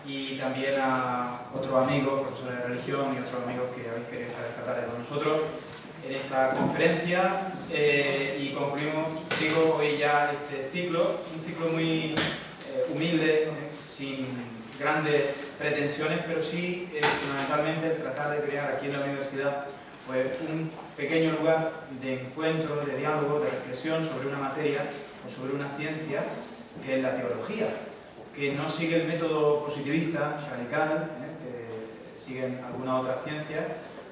y también a otros amigos, profesores de religión y otros amigos que habéis querido estar esta tarde con nosotros en esta conferencia, y concluimos, digo, hoy ya este ciclo, un ciclo muy humilde, sin grandes pretensiones, pero sí fundamentalmente el tratar de crear aquí en la universidad pues un pequeño lugar de encuentro, de diálogo, de reflexión sobre una materia o sobre una ciencia que es la teología, que no sigue el método positivista radical, que siguen algunas otras ciencias,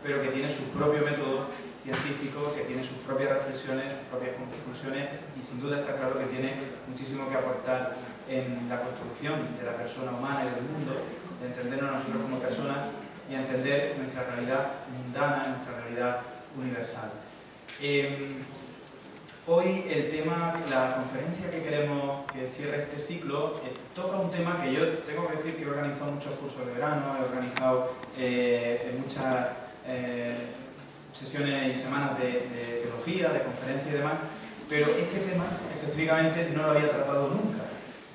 pero que tiene su propio método científico, que tiene sus propias reflexiones, sus propias conclusiones, y sin duda está claro que tiene muchísimo que aportar en la construcción de la persona humana y del mundo, de entendernos a nosotros como personas y entender nuestra realidad mundana, nuestra realidad universal. Hoy el tema, la conferencia que queremos que cierre este ciclo, toca un tema que yo tengo que decir que he organizado muchos cursos de verano, he organizado muchas sesiones y semanas de teología, de conferencias y demás, pero este tema específicamente no lo había tratado nunca.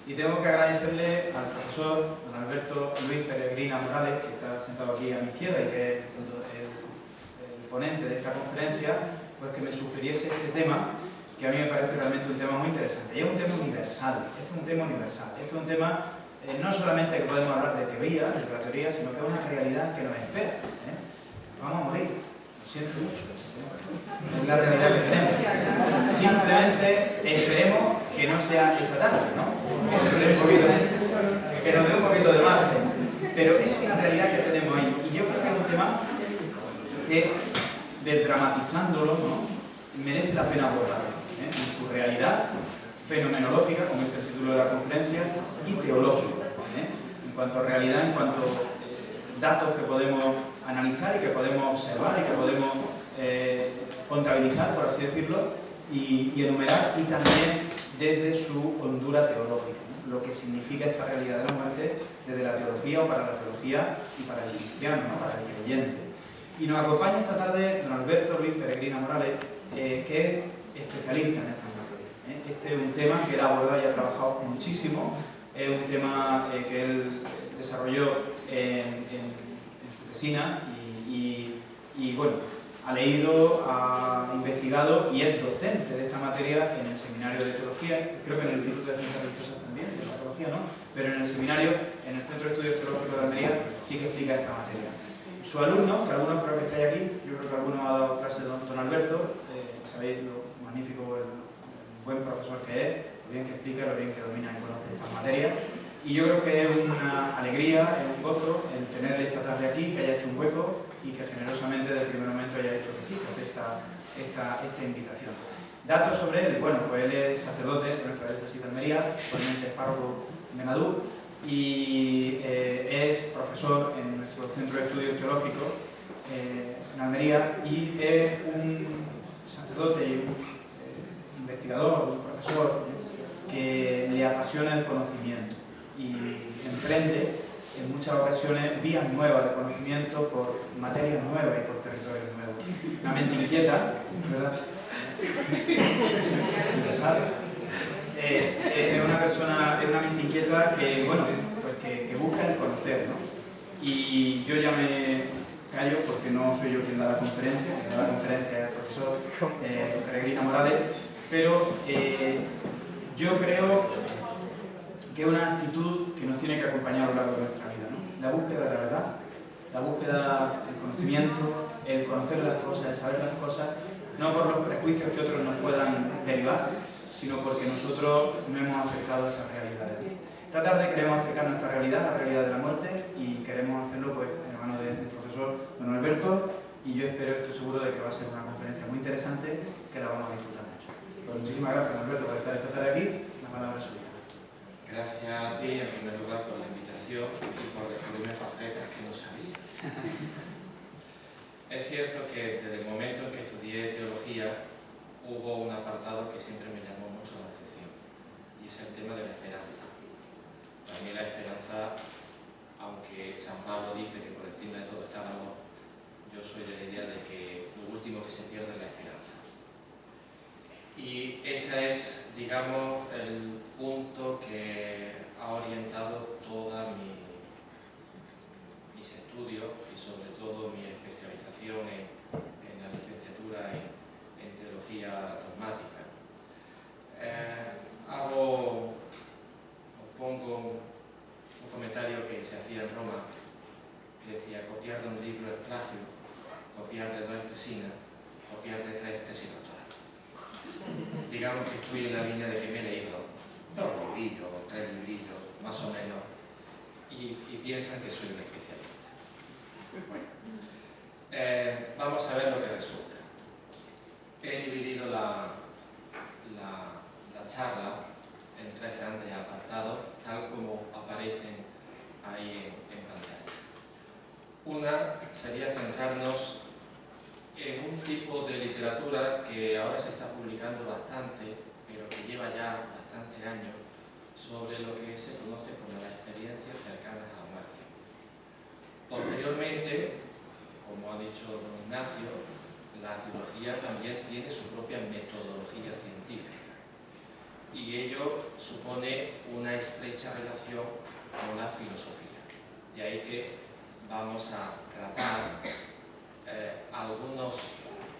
Y tengo que agradecerle al profesor don Alberto Luis Peregrina Morales, que está sentado aquí a mi izquierda y que es el ponente de esta conferencia, pues que me sugiriese este tema, que a mí me parece realmente un tema muy interesante. Y es un tema universal, este es un tema universal, este es un tema no solamente que podemos hablar de teoría, de la teoría, sino que es una realidad que nos espera. Vamos a morir, lo siento mucho, es la realidad que tenemos. Simplemente esperemos que no sea esta tarde, ¿no? Que nos dé un poquito de margen. Pero es una realidad que tenemos ahí. Y yo creo que es un tema que, desdramatizándolo, ¿no?, merece la pena abordarlo, en su realidad fenomenológica, como es el título de la conferencia, y teológica, en cuanto a realidad, en cuanto a datos que podemos analizar y que podemos observar y que podemos contabilizar, por así decirlo, y enumerar, y también desde su hondura teológica, ¿no?, lo que significa esta realidad de la muerte desde la teología o para la teología y para el cristiano, ¿no?, para el creyente. Y nos acompaña esta tarde don Alberto Luis Peregrina Morales, que es especialista en esta materia. Este es un tema que él ha abordado y ha trabajado muchísimo, es un tema que él desarrolló en su tesina y bueno, ha leído, ha investigado y es docente de esta materia en el seminario de teología, creo que en el Instituto de Ciencias Religiosas también, de la teología, ¿no?, pero en el seminario, en el Centro de Estudios Teológicos de Almería, sí que explica esta materia. Su alumno, que algunos creo que estáis aquí, yo creo que algunos ha dado clase de don Alberto, sabéis lo magnífico, el buen profesor que es, lo bien que explica, lo bien que domina y conoce estas materias. Y yo creo que es una alegría, es un gozo el tenerle esta tarde aquí, que haya hecho un hueco y que generosamente desde el primer momento haya dicho que sí, que acepta esta invitación. Datos sobre él, bueno, pues él es sacerdote de nuestra diócesis de Almería, actualmente es párroco en Benadú, y es profesor en nuestro Centro de Estudios Teológicos en Almería, y es un sacerdote y un investigador, un profesor que le apasiona el conocimiento y emprende en muchas ocasiones vías nuevas de conocimiento por materias nuevas y por territorios nuevos. Una mente inquieta, ¿verdad? Es una persona, es una mente inquieta que, bueno, pues que busca el conocer, ¿no? Y yo ya me callo porque no soy yo quien da la conferencia, quien da la conferencia es el profesor Peregrina Morales, pero yo creo que es una actitud que nos tiene que acompañar a lo largo de nuestra vida, ¿no? La búsqueda de la verdad, la búsqueda del conocimiento, el conocer las cosas, el saber las cosas, no por los prejuicios que otros nos puedan derivar, sino porque nosotros no hemos acercado a esas realidades. Esta tarde queremos acercar nuestra realidad, la realidad de la muerte, y queremos hacerlo pues en mano del profesor don Alberto, y yo espero, estoy seguro de que va a ser una conferencia muy interesante, que la vamos a disfrutar mucho. Pues muchísimas gracias, don Alberto, por estar esta tarde aquí. La palabra es suya. Gracias a ti, en primer lugar, por la invitación y por descubrirme facetas que no sabía. Es cierto que desde el momento en que estudié teología hubo un apartado que siempre me llamó mucho la atención, y es el tema de la esperanza. Para mí la esperanza, aunque San Pablo dice que por encima de todo está el amor, yo soy de la idea de que lo último que se pierde es la esperanza. Y ese es, digamos, el punto que ha orientado toda mi medicina o pierde 3 tesis doctorales. Digamos que estoy en la línea de que me he leído 2 libritos, 3 libritos, más o menos, y piensan que soy un especialista. Bueno, vamos a ver lo que resulta. He dividido la charla en 3 grandes apartados, tal como aparecen ahí en pantalla. Una sería centrarnos en un tipo de literatura que ahora se está publicando bastante, pero que lleva ya bastantes años, sobre lo que se conoce como las experiencias cercanas a la muerte. Posteriormente, como ha dicho don Ignacio, la teología también tiene su propia metodología científica y ello supone una estrecha relación con la filosofía. De ahí que vamos a tratar algunos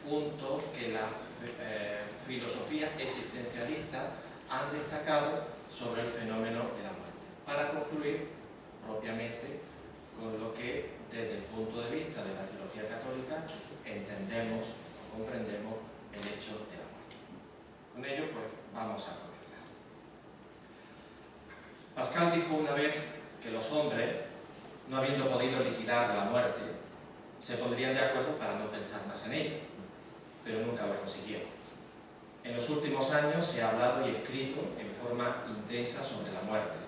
puntos que la filosofía existencialista han destacado sobre el fenómeno de la muerte, para concluir propiamente con lo que desde el punto de vista de la teología católica entendemos o comprendemos el hecho de la muerte. Con ello pues vamos a comenzar. Pascal dijo una vez que los hombres, no habiendo podido liquidar la muerte, se pondrían de acuerdo para no pensar más en ella, pero nunca lo consiguieron. En los últimos años se ha hablado y escrito en forma intensa sobre la muerte,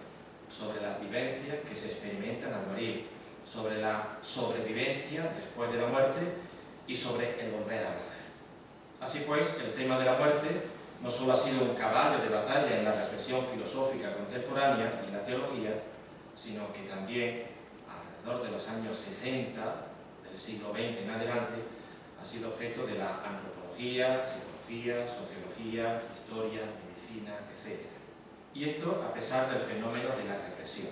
sobre las vivencias que se experimentan al morir, sobre la sobrevivencia después de la muerte y sobre el volver a nacer. Así pues, el tema de la muerte no solo ha sido un caballo de batalla en la reflexión filosófica contemporánea y la teología, sino que también, alrededor de los años 60 del siglo XX en adelante, ha sido objeto de la antropología, psicología, sociología, historia, medicina, etc. Y esto a pesar del fenómeno de la represión.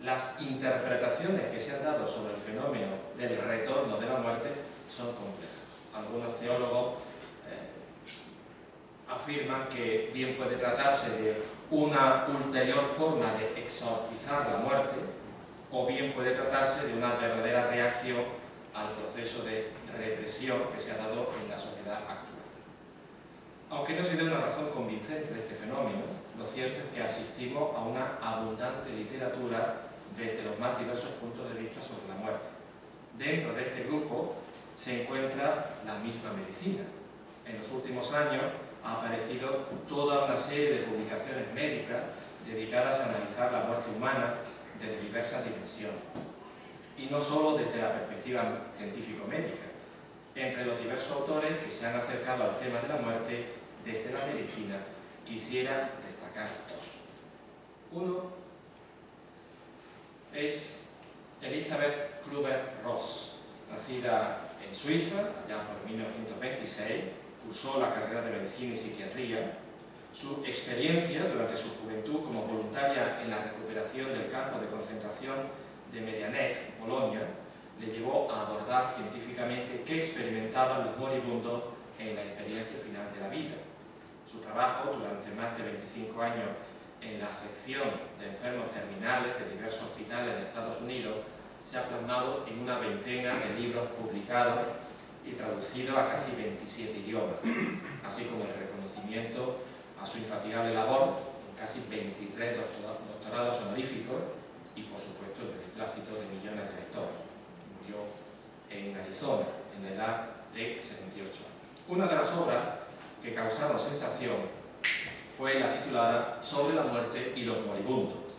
Las interpretaciones que se han dado sobre el fenómeno del retorno de la muerte son complejas. Algunos teólogos afirman que bien puede tratarse de una ulterior forma de exorcizar la muerte, o bien puede tratarse de una verdadera reacción al proceso de represión que se ha dado en la sociedad actual. Aunque no se dé una razón convincente de este fenómeno, lo cierto es que asistimos a una abundante literatura desde los más diversos puntos de vista sobre la muerte. Dentro de este grupo se encuentra la misma medicina. En los últimos años ha aparecido toda una serie de publicaciones médicas dedicadas a analizar la muerte humana desde diversas dimensiones. Y no solo desde la perspectiva científico-médica. Entre los diversos autores que se han acercado al tema de la muerte desde la medicina, quisiera destacar 2. Uno es Elisabeth Kübler-Ross, nacida en Suiza, allá por 1926, cursó la carrera de Medicina y Psiquiatría. Su experiencia durante su juventud como voluntaria en la recuperación del campo de concentración de Medianek, Polonia, le llevó a abordar científicamente qué experimentaban los moribundos en la experiencia final de la vida. Su trabajo, durante más de 25 años en la sección de enfermos terminales de diversos hospitales de Estados Unidos, se ha plasmado en una veintena de libros publicados y traducidos a casi 27 idiomas, así como el reconocimiento a su infatigable labor en casi 23 doctorados honoríficos y, por supuesto, el beneplácito de millones de lectores. Murió en Arizona, en la edad de 78 años. Una de las obras que causaron sensación fue la titulada Sobre la muerte y los moribundos.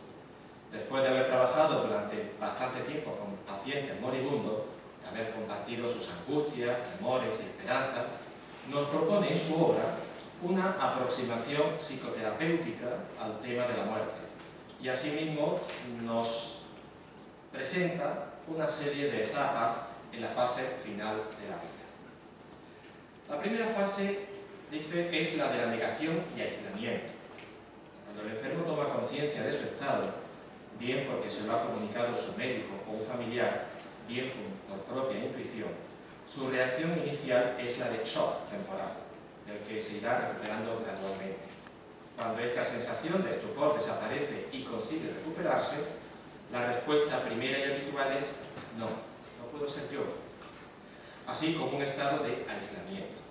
Después de haber trabajado durante bastante tiempo con pacientes moribundos, de haber compartido sus angustias, temores y esperanzas, nos propone en su obra una aproximación psicoterapéutica al tema de la muerte y asimismo nos presenta una serie de etapas en la fase final de la vida. La primera fase, dice, es la de la negación y aislamiento. Cuando el enfermo toma conciencia de su estado, bien porque se lo ha comunicado su médico o un familiar, bien por propia intuición, su reacción inicial es la de shock temporal, del que se irá recuperando gradualmente. Cuando esta sensación de estupor desaparece y consigue recuperarse, la respuesta primera y habitual es no puedo ser yo. así como un estado de aislamiento.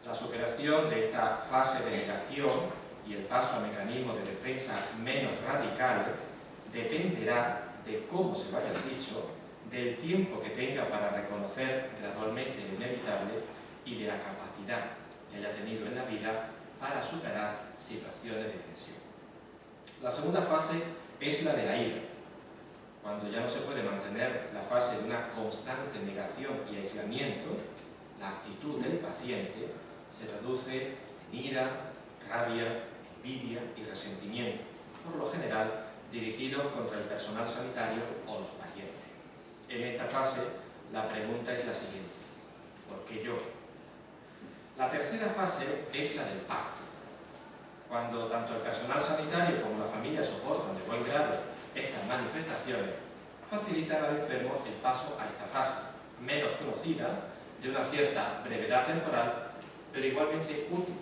La superación de esta fase de negación y el paso a mecanismos de defensa menos radicales dependerá de cómo se vaya dicho, del tiempo que tenga para reconocer gradualmente lo inevitable y de la capacidad que haya tenido en la vida para superar situaciones de tensión. La segunda fase es la de la ira, cuando ya no se puede mantener la fase de una constante negación y aislamiento. La actitud del paciente se reduce en ira, rabia, envidia y resentimiento, por lo general dirigidos contra el personal sanitario o los parientes. En esta fase, la pregunta es la siguiente: ¿por qué yo? La tercera fase es la del pacto, cuando tanto el personal sanitario como la familia soportan de buen grado estas manifestaciones, facilitan al enfermo el paso a esta fase, menos conocida, de una cierta brevedad temporal, pero igualmente útil,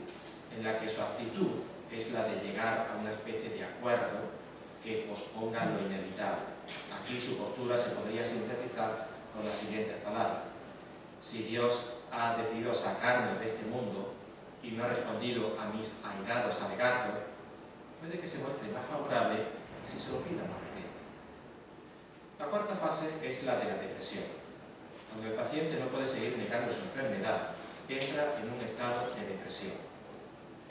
en la que su actitud es la de llegar a una especie de acuerdo que posponga lo inevitable. Aquí su postura se podría sintetizar con las siguientes palabras: si Dios ha decidido sacarme de este mundo y no ha respondido a mis airados alegatos, puede que se muestre más favorable si se lo pida amablemente. La cuarta fase es la de la depresión, cuando el paciente no puede seguir negando su enfermedad, entra en un estado de depresión.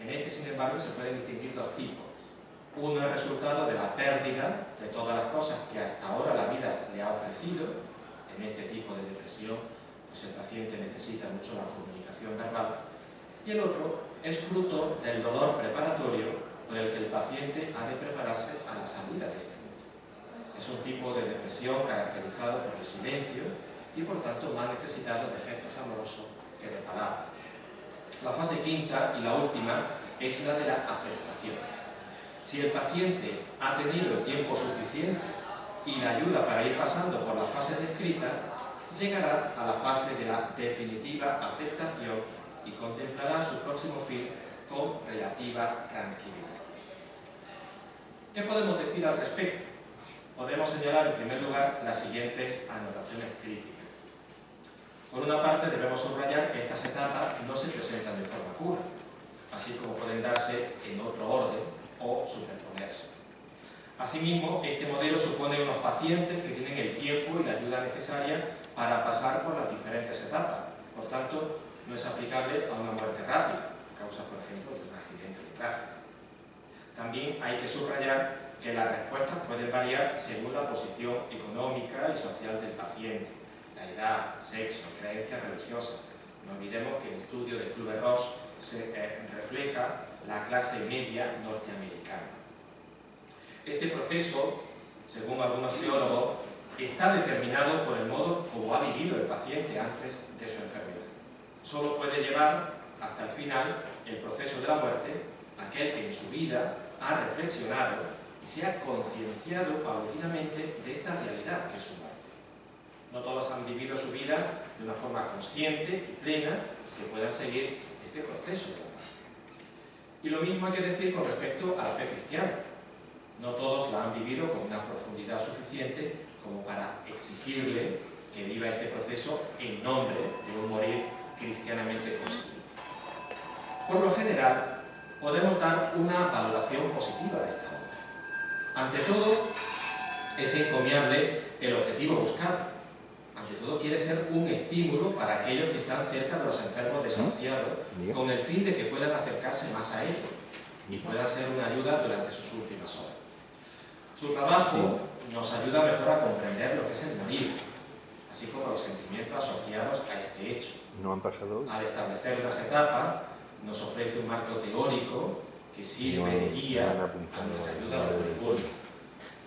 En este, sin embargo, se pueden distinguir dos tipos. Uno es resultado de la pérdida de todas las cosas que hasta ahora la vida le ha ofrecido. En este tipo de depresión, pues el paciente necesita mucho la comunicación verbal. Y el otro es fruto del dolor preparatorio por el que el paciente ha de prepararse a la salida de este mundo. Es un tipo de depresión caracterizado por el silencio y, por tanto, más necesitado de gestos amorosos que de palabras. La fase quinta y la última es la de la aceptación. Si el paciente ha tenido el tiempo suficiente y la ayuda para ir pasando por las fases descritas, llegará a la fase de la definitiva aceptación y contemplará su próximo fin con relativa tranquilidad. ¿Qué podemos decir al respecto? Podemos señalar en primer lugar las siguientes anotaciones críticas. Por una parte, debemos subrayar que estas etapas no se presentan de forma pura, así como pueden darse en otro orden o superponerse. Asimismo, este modelo supone unos pacientes que tienen el tiempo y la ayuda necesaria para pasar por las diferentes etapas. Por tanto, no es aplicable a una muerte rápida, causa, por ejemplo, de un accidente de tráfico. También hay que subrayar que las respuestas pueden variar según la posición económica y social del paciente, la edad, sexo, creencias religiosas. No olvidemos que el estudio de Kübler-Ross refleja la clase media norteamericana. Este proceso, según algunos teólogos, está determinado por el modo como ha vivido el paciente antes de su enfermedad. Solo puede llevar hasta el final el proceso de la muerte aquel que en su vida ha reflexionado y se ha concienciado paulatinamente de esta realidad que es su muerte. No todos han vivido su vida de una forma consciente y plena que puedan seguir este proceso de la muerte. Y lo mismo hay que decir con respecto a la fe cristiana. No todos la han vivido con una profundidad suficiente como para exigirle que viva este proceso en nombre de un morir cristianamente consciente. Por lo general, podemos dar una valoración positiva de esta obra. Ante todo, es encomiable el objetivo buscado. Ante todo, quiere ser un estímulo para aquellos que están cerca de los enfermos desahuciados, con el fin de que puedan acercarse más a ellos y puedan ser una ayuda durante sus últimas horas. Su trabajo nos ayuda mejor a comprender lo que es el morir, así como los sentimientos asociados a este hecho. No han pasado hoy. Al establecer unas etapas, nos ofrece un marco teórico que sirve de guía a nuestra ayuda a los recursos.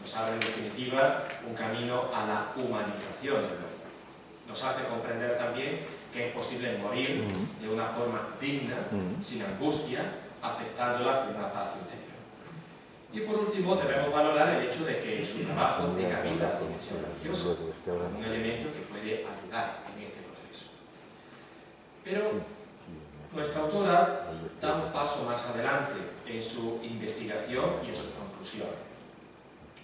Nos abre, en definitiva, un camino a la humanización del mundo. Nos hace comprender también que es posible morir de una forma digna, sin angustia, aceptándola con una paz interior. Y por último, debemos valorar el hecho de que su trabajo tenga vida a la dimensión religiosa, como un elemento que puede ayudar en este proceso. Pero nuestra autora da un paso más adelante en su investigación y en sus conclusiones.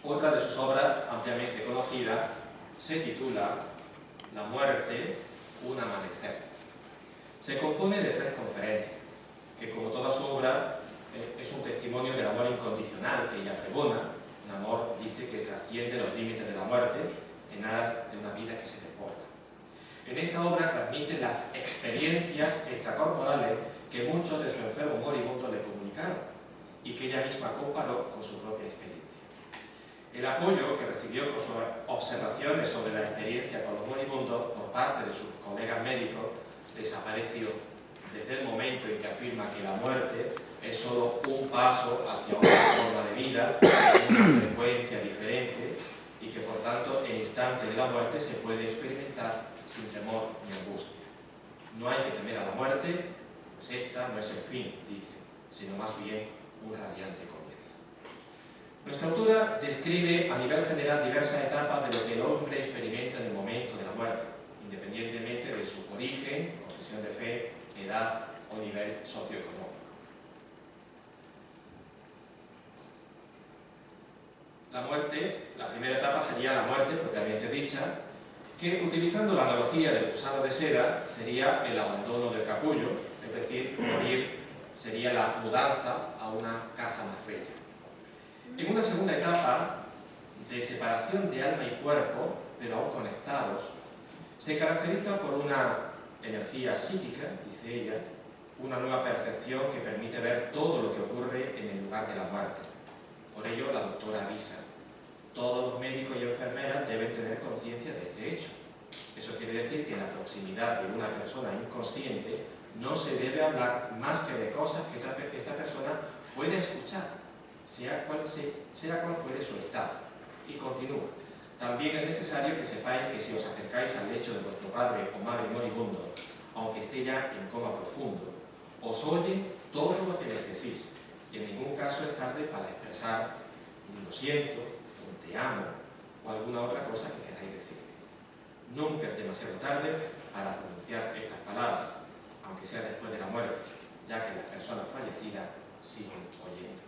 Otra de sus obras ampliamente conocida se titula La muerte, un amanecer. Se compone de 3 conferencias, que como toda su obra es un testimonio del amor incondicional que ella pregona, un amor, dice, que trasciende los límites de la muerte en aras de una vida que se desborda. En esta obra transmite las experiencias extracorporales que muchos de sus enfermos moribundos le comunicaron y que ella misma comparó con su propia experiencia. El apoyo que recibió con sus observaciones sobre la experiencia con los moribundos por parte de sus colegas médicos desapareció desde el momento en que afirma que la muerte es solo un paso hacia una forma de vida con una frecuencia diferente y que por tanto el instante de la muerte se puede experimentar sin temor ni angustia. No hay que temer a la muerte, pues esta no es el fin, dice, sino más bien un radiante comienzo. Nuestra autora describe a nivel general diversas etapas de lo que el hombre experimenta en el momento de la muerte, independientemente de su origen, confesión de fe, edad o nivel socioeconómico. La muerte, la primera etapa sería la muerte propiamente dicha, que utilizando la analogía del gusano de seda sería el abandono del capullo, es decir, morir sería la mudanza a una casa más bella. En una segunda etapa de separación de alma y cuerpo, pero aún conectados, se caracteriza por una energía psíquica, dice ella, una nueva percepción que permite ver todo lo que ocurre en el lugar de la muerte. Por ello, la doctora avisa: todos los médicos y enfermeras deben tener conciencia de este hecho. Eso quiere decir que en la proximidad de una persona inconsciente no se debe hablar más que de cosas que esta persona puede escuchar, sea cual fuere su estado. Y continúa: también es necesario que sepáis que si os acercáis al lecho de vuestro padre o madre moribundo, aunque esté ya en coma profundo, os oye todo lo que les decís, y en ningún caso es tarde para expresar un lo siento, un te amo o alguna otra cosa que queráis decir. Nunca es demasiado tarde para pronunciar estas palabras, aunque sea después de la muerte, ya que la persona fallecida sigue oyendo.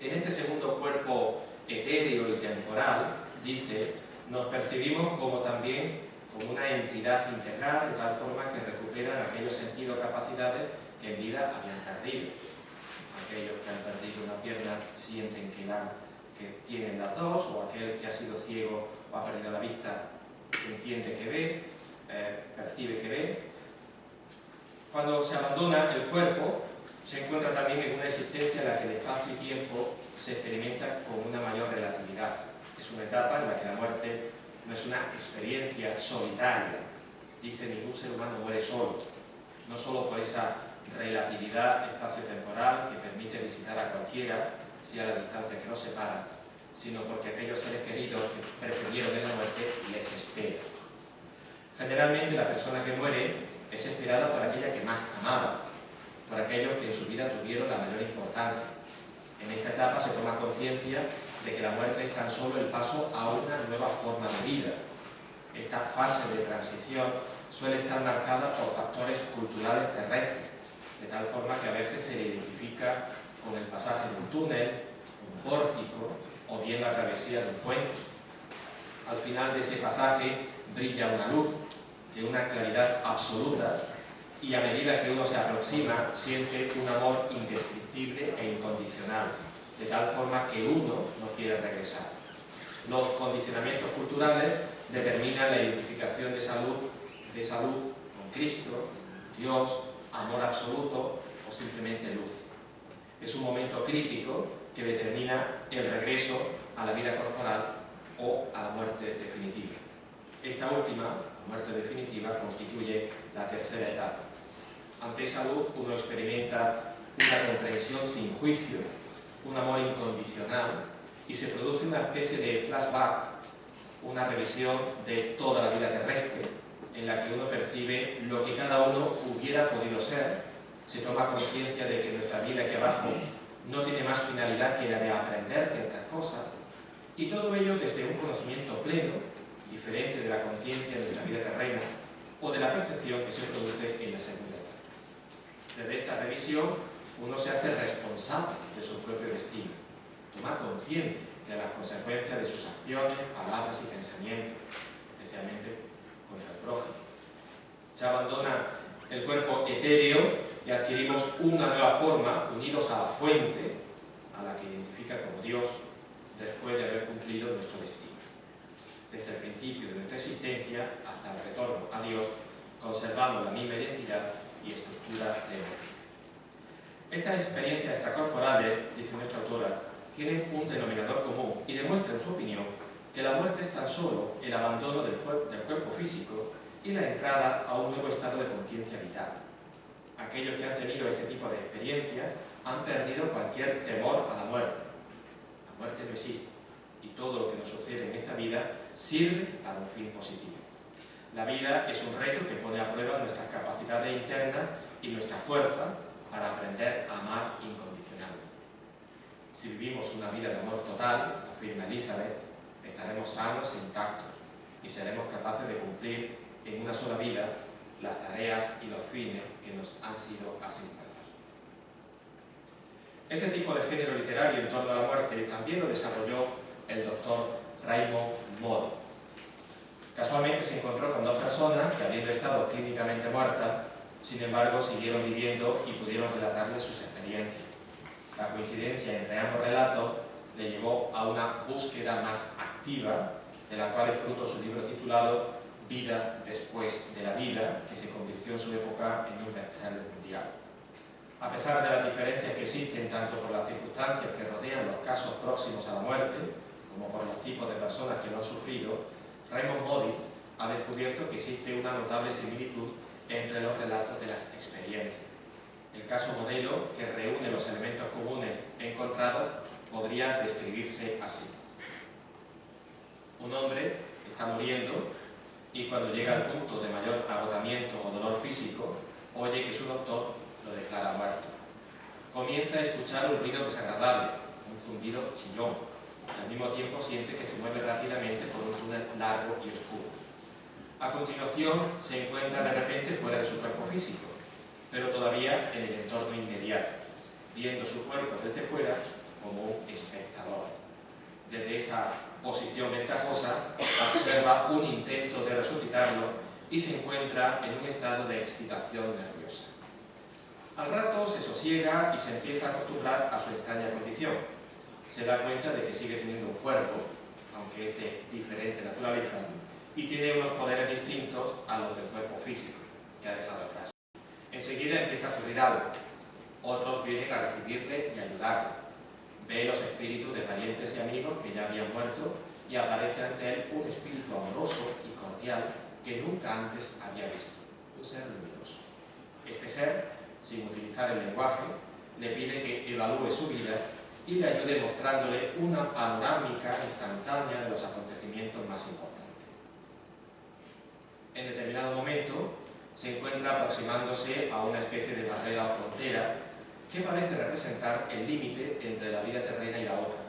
En este segundo cuerpo etéreo y temporal, dice, nos percibimos como también como una entidad integral, de tal forma que recuperan aquellos sentidos o capacidades que en vida habían perdido. Aquellos que han perdido una pierna sienten que tienen las dos, o aquel que ha sido ciego o ha perdido la vista entiende que ve, percibe que ve. Cuando se abandona el cuerpo, se encuentra también en una existencia en la que el espacio y tiempo se experimenta con una mayor relatividad. Es una etapa en la que la muerte no es una experiencia solitaria. Dice, ningún ser humano muere solo, no solo por esa relatividad espacio-temporal que permite visitar a cualquiera, sea la distancia que nos separa, sino porque aquellos seres queridos que precedieron de la muerte les espera. Generalmente la persona que muere es esperada por aquella que más amaba, por aquellos que en su vida tuvieron la mayor importancia. En esta etapa se toma conciencia de que la muerte es tan solo el paso a una nueva forma de vida. Esta fase de transición suele estar marcada por factores culturales terrestres, de tal forma que a veces se identifica con el pasaje de un túnel, un pórtico o bien la travesía de un puente. Al final de ese pasaje brilla una luz de una claridad absoluta y a medida que uno se aproxima siente un amor indescriptible e incondicional, de tal forma que uno no quiere regresar. Los condicionamientos culturales determinan la identificación de esa luz con Cristo, Dios, amor absoluto o simplemente luz. Es un momento crítico que determina el regreso a la vida corporal o a la muerte definitiva. Esta última, la muerte definitiva, constituye la tercera etapa. Ante esa luz uno experimenta una comprensión sin juicio, un amor incondicional y se produce una especie de flashback, una revisión de toda la vida terrestre en la que uno percibe lo que cada uno hubiera podido ser, se toma conciencia de que nuestra vida aquí abajo no tiene más finalidad que la de aprender ciertas cosas y todo ello desde un conocimiento pleno, diferente de la conciencia de nuestra vida terrena o de la percepción que se produce en la segunda etapa. Desde esta revisión uno se hace responsable de su propio destino, toma conciencia de las consecuencias de sus acciones, palabras y pensamientos, especialmente contra el prójimo. Se abandona el cuerpo etéreo y adquirimos una nueva forma, unidos a la fuente, a la que identifica como Dios, después de haber cumplido nuestro destino. Desde el principio de nuestra existencia hasta el retorno a Dios, conservamos la misma identidad y estructura de vida. Estas experiencias extracorporales, dice nuestra autora, tienen un denominador común y demuestran, en su opinión, que la muerte es tan solo el abandono del cuerpo físico y la entrada a un nuevo estado de conciencia vital. Aquellos que han tenido este tipo de experiencia han perdido cualquier temor a la muerte. La muerte no existe y todo lo que nos sucede en esta vida sirve para un fin positivo. La vida es un reto que pone a prueba nuestras capacidades internas y nuestra fuerza para aprender a amar incondicionalmente. Si vivimos una vida de amor total, afirma Elizabeth, estaremos sanos e intactos y seremos capaces de cumplir en una sola vida las tareas y los fines que nos han sido asignados. Este tipo de género literario en torno a la muerte también lo desarrolló el doctor Raymond Moody. Casualmente se encontró con dos personas que, habiendo estado clínicamente muertas, sin embargo siguieron viviendo y pudieron relatarles sus experiencias. La coincidencia entre ambos relatos le llevó a una búsqueda más activa, de la cual es fruto su libro titulado Vida después de la vida, que se convirtió en su época en un bestseller mundial. A pesar de las diferencias que existen tanto por las circunstancias que rodean los casos próximos a la muerte, como por los tipos de personas que lo han sufrido, Raymond Moody ha descubierto que existe una notable similitud entre los relatos de las experiencias. El caso modelo, que reúne los elementos comunes encontrados, podría describirse así. Un hombre está muriendo y cuando llega al punto de mayor agotamiento o dolor físico, oye que su doctor lo declara muerto. Comienza a escuchar un ruido desagradable, un zumbido chillón, y al mismo tiempo siente que se mueve rápidamente por un túnel largo y oscuro. A continuación se encuentra de repente fuera de su cuerpo físico, pero todavía en el entorno inmediato, viendo su cuerpo desde fuera como un espectador. Desde esa posición ventajosa observa un intento de resucitarlo y se encuentra en un estado de excitación nerviosa. Al rato se sosiega y se empieza a acostumbrar a su extraña condición. Se da cuenta de que sigue teniendo un cuerpo, aunque es de diferente naturaleza, y tiene unos poderes distintos a los del cuerpo físico que ha dejado atrás. Enseguida empieza a ocurrir algo. Otros vienen a recibirle y ayudarle. Ve los espíritus de parientes y amigos que ya habían muerto y aparece ante él un espíritu amoroso y cordial que nunca antes había visto, un ser luminoso. Este ser, sin utilizar el lenguaje, le pide que evalúe su vida y le ayude mostrándole una panorámica instantánea de los acontecimientos más importantes. En determinado momento se encuentra aproximándose a una especie de barrera o frontera que parece representar el límite entre la vida terrena y la otra.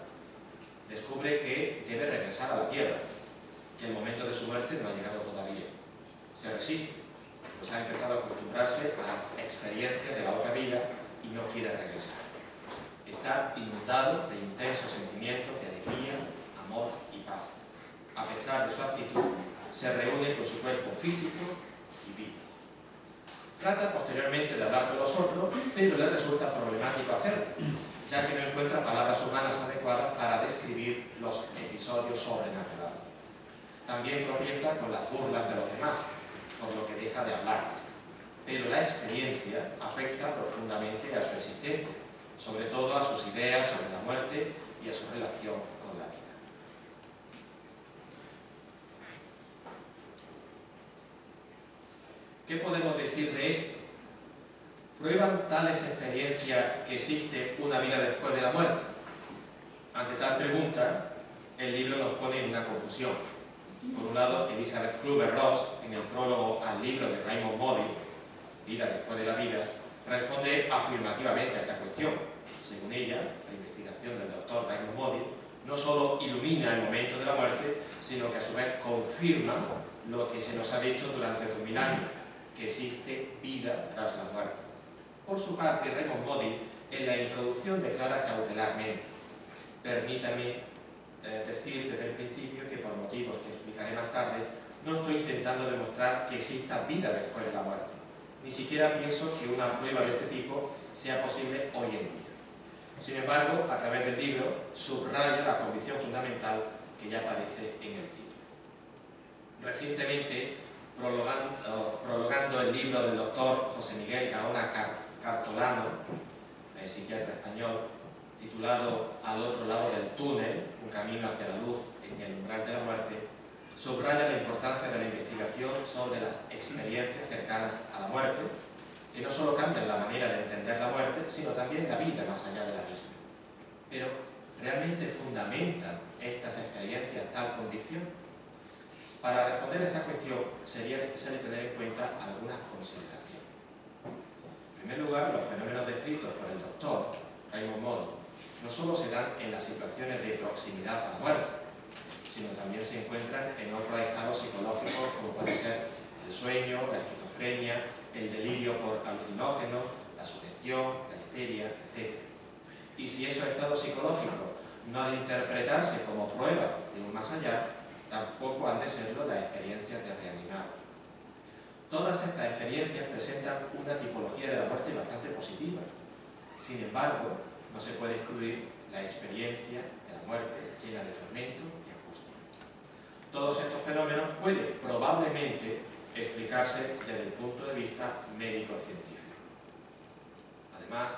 Descubre que debe regresar a la tierra, que el momento de su muerte no ha llegado todavía. Se resiste, pues ha empezado a acostumbrarse a las experiencias de la otra vida y no quiere regresar. Está inundado de intensos sentimientos de alegría, amor y paz. A pesar de su actitud, se reúne con su cuerpo físico y vivo. Trata posteriormente de hablar con los otros, pero le resulta problemático hacerlo, ya que no encuentra palabras humanas adecuadas para describir los episodios sobrenaturales. También tropieza con las burlas de los demás, por lo que deja de hablar. Pero la experiencia afecta profundamente a su existencia, sobre todo a sus ideas sobre la muerte y a su relación con la vida. ¿Qué podemos decir de esto? ¿Prueban tales experiencias que existe una vida después de la muerte? Ante tal pregunta, el libro nos pone en una confusión. Por un lado, Elizabeth Kübler-Ross, en el prólogo al libro de Raymond Moody, Vida después de la vida, responde afirmativamente a esta cuestión. Según ella, la investigación del doctor Raymond Moody no solo ilumina el momento de la muerte, sino que a su vez confirma lo que se nos ha dicho durante 2000 años, que existe vida tras la muerte. Por su parte, Raymond Moody, en la introducción, declara cautelarmente: permítame decir desde el principio que por motivos que explicaré más tarde, no estoy intentando demostrar que exista vida después de la muerte. Ni siquiera pienso que una prueba de este tipo sea posible hoy en día. Sin embargo, a través del libro, subraya la convicción fundamental que ya aparece en el título. Recientemente, prologando el libro del doctor José Miguel Gaona Cartolano, psiquiatra español, titulado Al otro lado del túnel, un camino hacia la luz en el umbral de la muerte, subraya la importancia de la investigación sobre las experiencias cercanas a la muerte, que no solo cambian la manera de entender la muerte, sino también la vida más allá de la misma. Pero, ¿realmente fundamentan estas experiencias tal condición? Para responder a esta cuestión sería necesario tener en cuenta algunas consideraciones. En primer lugar, los fenómenos descritos por el doctor Raymond Moody no solo se dan en las situaciones de proximidad a la muerte, sino también se encuentran en otros estados psicológicos como puede ser el sueño, la esquizofrenia, el delirio por alucinógenos, la sugestión, la histeria, etc. Y si esos estados psicológicos no han de interpretarse como prueba de un más allá, tampoco han de serlo las experiencias de reanimado. Todas estas experiencias presentan una tipología de la muerte bastante positiva. Sin embargo, no se puede excluir la experiencia de la muerte llena de tormento y angustia. Todos estos fenómenos pueden probablemente explicarse desde el punto de vista médico-científico. Además,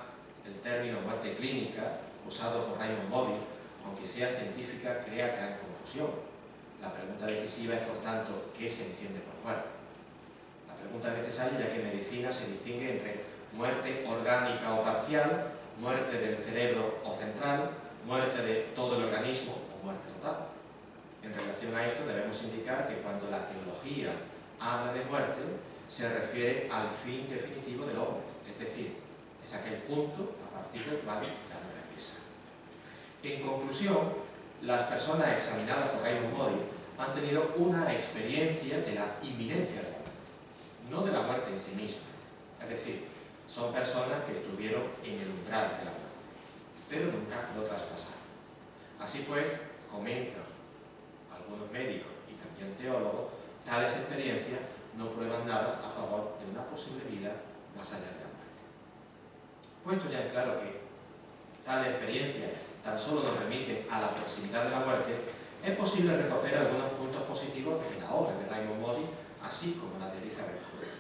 el término muerte clínica, usado por Raymond Moody, aunque sea científica, crea gran confusión. La pregunta decisiva es, por tanto, ¿qué se entiende por muerte? La pregunta es necesaria ya que en medicina se distingue entre muerte orgánica o parcial, muerte del cerebro o central, muerte de todo el organismo o muerte total. En relación a esto debemos indicar que cuando la teología habla de muerte, se refiere al fin definitivo del hombre, es decir, es aquel punto a partir del cual ya no regresa. En conclusión, las personas examinadas por Raymond Moody han tenido una experiencia de la inminencia de la muerte, no de la muerte en sí misma. Es decir, son personas que estuvieron en el umbral de la muerte, pero nunca lo traspasaron. Así pues, comentan algunos médicos y también teólogos, tales experiencias no prueban nada a favor de una posible vida más allá de la muerte. Puesto ya en claro que tales experiencias tan solo nos remiten a la proximidad de la muerte, es posible recoger algunos puntos positivos de la obra de Raymond Moody, así como la de Elizabeth Hurley.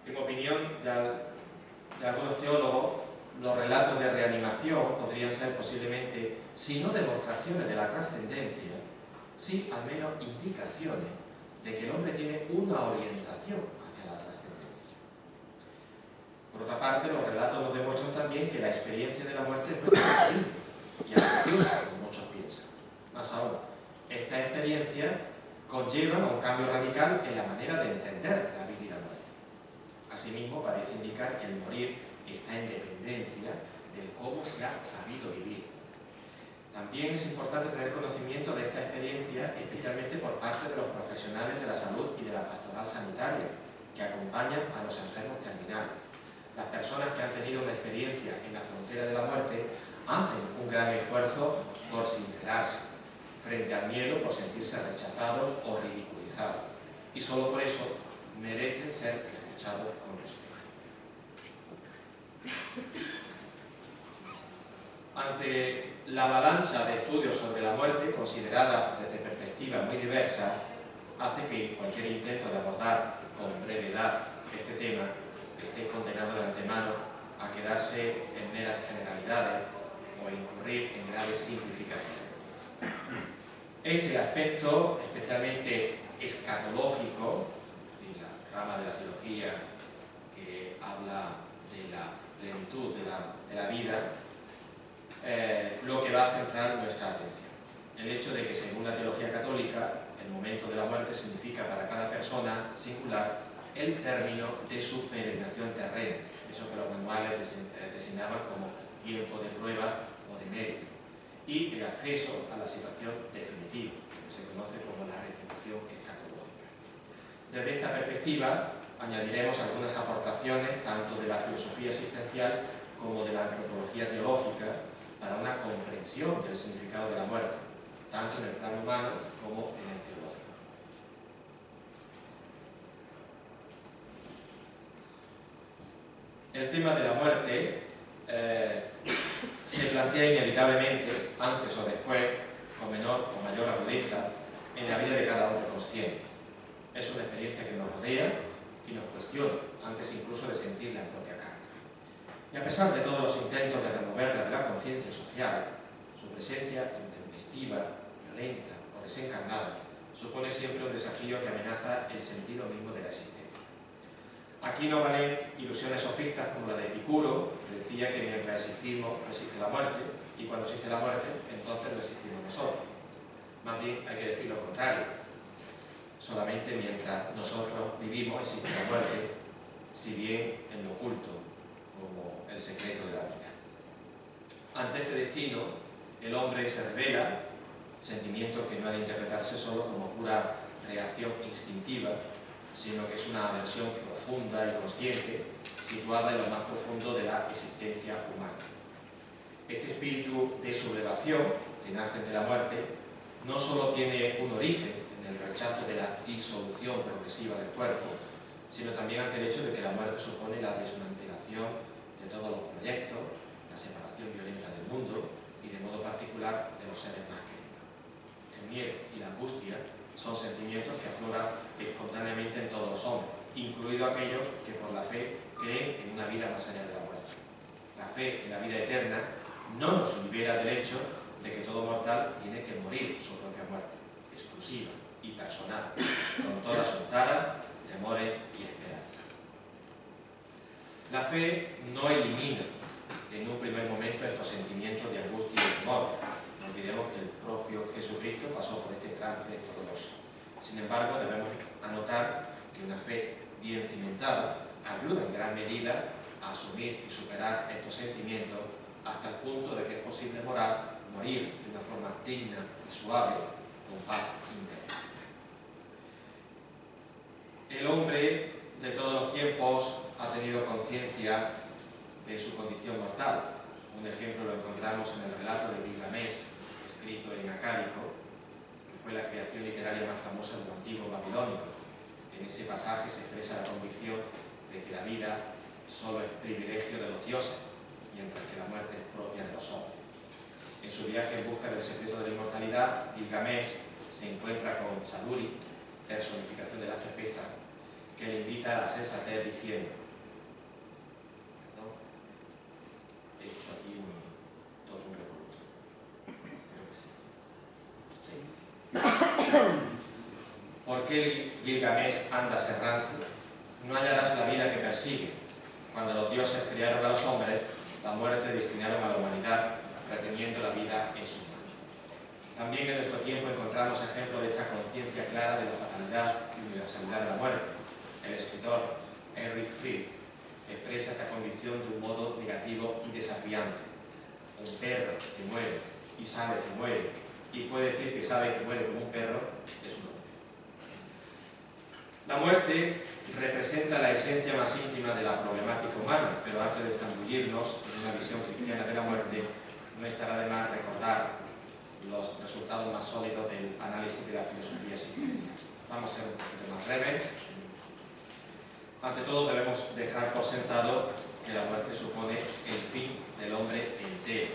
En opinión de algunos teólogos, los relatos de reanimación podrían ser posiblemente, si no demostraciones de la trascendencia, sí al menos indicaciones de que el hombre tiene una orientación hacia la trascendencia. Por otra parte, los relatos nos demuestran también que la experiencia de la muerte no es tan terrible y angustiosa como muchos piensan. Más aún, esta experiencia conlleva un cambio radical en la manera de entender la vida y la muerte. Asimismo, parece indicar que el morir está en dependencia de cómo se ha sabido vivir. También es importante tener conocimiento de esta experiencia, especialmente por parte de los profesionales de la salud y de la pastoral sanitaria, que acompañan a los enfermos terminales. Las personas que han tenido una experiencia en la frontera de la muerte hacen un gran esfuerzo por sincerarse, frente al miedo por sentirse rechazados o ridiculizados. Y solo por eso merecen ser escuchados con respeto. Ante la avalancha de estudios sobre la muerte, considerada desde perspectivas muy diversas, hace que cualquier intento de abordar con brevedad este tema esté condenado de antemano a quedarse en meras generalidades o incurrir en graves simplificaciones. Ese aspecto, especialmente escatológico, y la rama de la teología que habla de la plenitud de la vida, lo que va a centrar nuestra atención. El hecho de que, según la teología católica, el momento de la muerte significa para cada persona singular el término de su peregrinación terrena, eso que los manuales designaban como tiempo de prueba o de mérito, y el acceso a la situación definitiva, que se conoce como la retribución escatológica. Desde esta perspectiva, añadiremos algunas aportaciones tanto de la filosofía existencial como de la antropología teológica para una comprensión del significado de la muerte, tanto en el plano humano como en el teológico. El tema de la muerte se plantea inevitablemente, antes o después, con menor o mayor agudeza, en la vida de cada hombre consciente. Es una experiencia que nos rodea y nos cuestiona, antes incluso de sentirla en propia carne. Y a pesar de todos los intentos de removerla de la conciencia social, su presencia intempestiva, violenta o desencarnada supone siempre un desafío que amenaza el sentido mismo de la existencia. Aquí no valen ilusiones sofistas como la de Epicuro, que decía que mientras existimos no existe la muerte, y cuando existe la muerte, entonces no existimos nosotros. Más bien hay que decir lo contrario. Solamente mientras nosotros vivimos existe la muerte, si bien en lo oculto, como el secreto de la vida. Ante este destino, el hombre se revela, sentimiento que no ha de interpretarse solo como pura reacción instintiva, sino que es una aversión profunda y consciente, situada en lo más profundo de la existencia humana. Este espíritu de sublevación, que nace ante la muerte, no solo tiene un origen en el rechazo de la disolución progresiva del cuerpo, sino también ante el hecho de que la muerte supone la desmantelación de todos los proyectos, la separación violenta del mundo y de modo particular de los seres más queridos. El miedo y la angustia son sentimientos que afloran espontáneamente en todos los hombres, incluidos aquellos que por la fe creen en una vida más allá de la muerte. La fe en la vida eterna no nos libera del hecho de que todo mortal tiene que morir su propia muerte, exclusiva y personal, con toda su tara, temores y esperanza. La fe no elimina en un primer momento estos sentimientos de angustia y temor. No olvidemos que el propio Jesucristo pasó por este trance doloroso. Sin embargo, debemos anotar que una fe bien cimentada ayuda en gran medida a asumir y superar estos sentimientos hasta el punto de que es posible morir de una forma digna y suave, con paz interior. El hombre de todos los tiempos ha tenido conciencia de su condición mortal. Un ejemplo lo encontramos en el relato de Gilgamesh, escrito en acádico, que fue la creación literaria más famosa del antiguo babilónico. En ese pasaje se expresa la convicción de que la vida solo es privilegio de los dioses, mientras que la muerte es propia de los hombres. En su viaje en busca del secreto de la inmortalidad, Gilgamesh se encuentra con Saduri, personificación de la certeza, que le invita a la sensatez diciendo, ¿no? He hecho aquí todo un revoluto. Creo que sí. ¿Por qué Gilgamesh anda errante? No hallarás la vida que persigue. Cuando los dioses crearon a los hombres, la muerte destinaron a la humanidad, reteniendo la vida en sus manos. También en nuestro tiempo encontramos ejemplos de esta conciencia clara de la fatalidad y universalidad de la muerte. El escritor Erich Fried expresa esta condición de un modo negativo y desafiante. Un perro que muere y sabe que muere, y puede decir que sabe que muere como un perro, es un hombre. La muerte representa la esencia más íntima de la problemática humana, pero antes de zambullirnos en una visión cristiana de la muerte, no estará de más recordar los resultados más sólidos del análisis de la filosofía existencial. Vamos a ser un poquito más breves. Ante todo debemos dejar por sentado que la muerte supone el fin del hombre entero.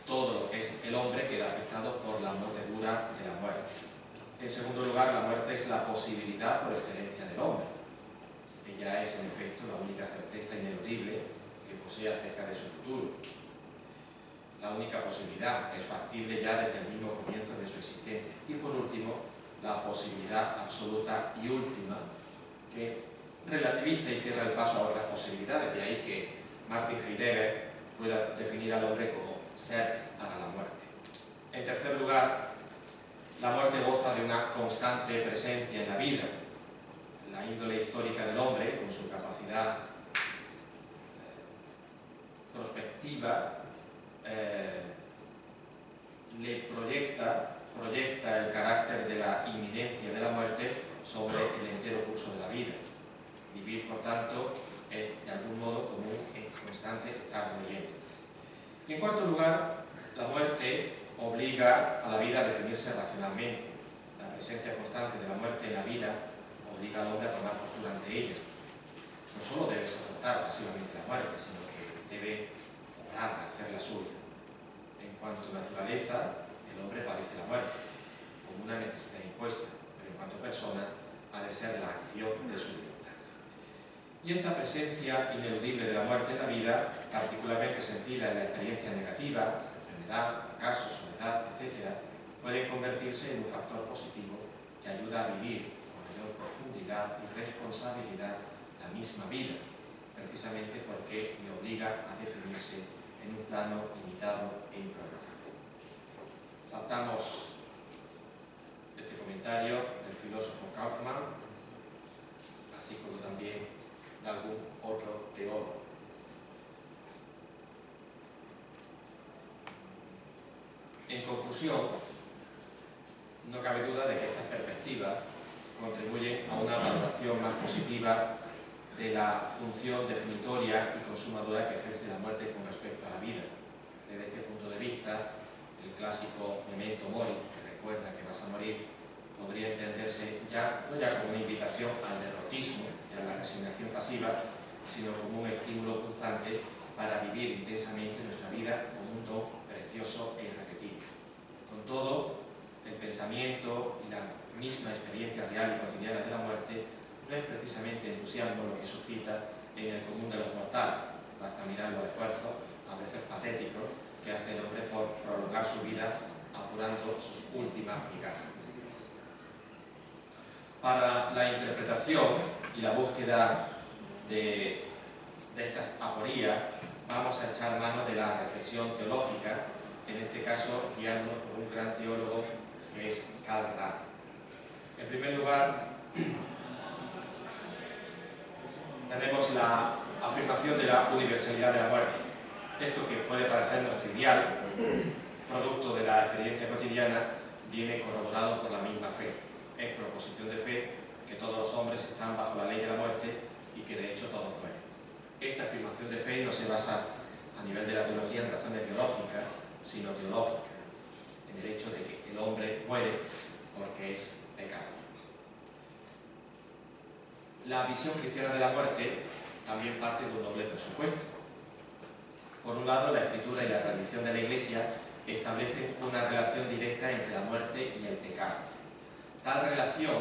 Todo lo que es el hombre queda afectado por la mordedura de la muerte. En segundo lugar, la muerte es la posibilidad por excelencia del hombre. Ella es, en efecto, la única certeza ineludible que posee acerca de su futuro. La única posibilidad que es factible ya desde el mismo comienzo de su existencia. Y por último, la posibilidad absoluta y última que relativiza y cierra el paso a otras posibilidades. De ahí que Martin Heidegger pueda definir al hombre como ser para la muerte. En tercer lugar, la muerte goza de una constante presencia en la vida. La índole histórica del hombre, con su capacidad prospectiva, le proyecta el carácter de la inminencia de la muerte sobre el entero curso de la vida. Vivir, por tanto, es de algún modo como un constante estar muriendo. Y en cuarto lugar, la muerte obliga a la vida a definirse racionalmente. La presencia constante de la muerte en la vida obliga al hombre a tomar postura ante ella. no solo debe soportar pasivamente la muerte, sino que debe obrarla, hacerla suya. En cuanto a naturaleza, el hombre padece la muerte como una necesidad impuesta, pero en cuanto a persona, ha de ser la acción de su libertad. Y esta presencia ineludible de la muerte en la vida, particularmente sentida en la experiencia negativa, enfermedad, fracaso, soledad, etc., puede convertirse en un factor positivo que ayuda a vivir con mayor profundidad y responsabilidad la misma vida, precisamente porque me obliga a definirse en un plano limitado e improrrogable. Saltamos este comentario del filósofo Kaufmann, así como también de algún otro teólogo. En conclusión, no cabe duda de que estas perspectivas contribuyen a una valoración más positiva de la función definitoria y consumadora que ejerce la muerte con respecto a la vida. Desde este punto de vista, el clásico memento mori, que recuerda que vas a morir, podría entenderse no ya como una invitación al derrotismo y a la resignación pasiva, sino como un estímulo punzante para vivir intensamente nuestra vida como un don precioso e irrepetible. Con todo, el pensamiento y la misma experiencia real y cotidiana de la muerte no es precisamente entusiasmo lo que suscita en el común de los mortales. Basta mirar los esfuerzos, a veces patéticos, que hace el hombre por prolongar su vida apurando sus últimas migajas. Para la interpretación y la búsqueda de estas aporías, vamos a echar mano de la reflexión teológica, en este caso guiándonos por un gran teólogo que es Karl Rahner. En primer lugar, tenemos la afirmación de la universalidad de la muerte. Esto, que puede parecernos trivial, producto de la experiencia cotidiana, viene corroborado por la misma fe. Es proposición de fe que todos los hombres están bajo la ley de la muerte y que de hecho todos mueren. Esta afirmación de fe no se basa a nivel de la teología en razones biológicas, sino teológicas, en el hecho de que el hombre muere porque es pecado. La visión cristiana de la muerte también parte de un doble presupuesto. Por un lado, la Escritura y la tradición de la Iglesia establecen una relación directa entre la muerte y el pecado. Tal relación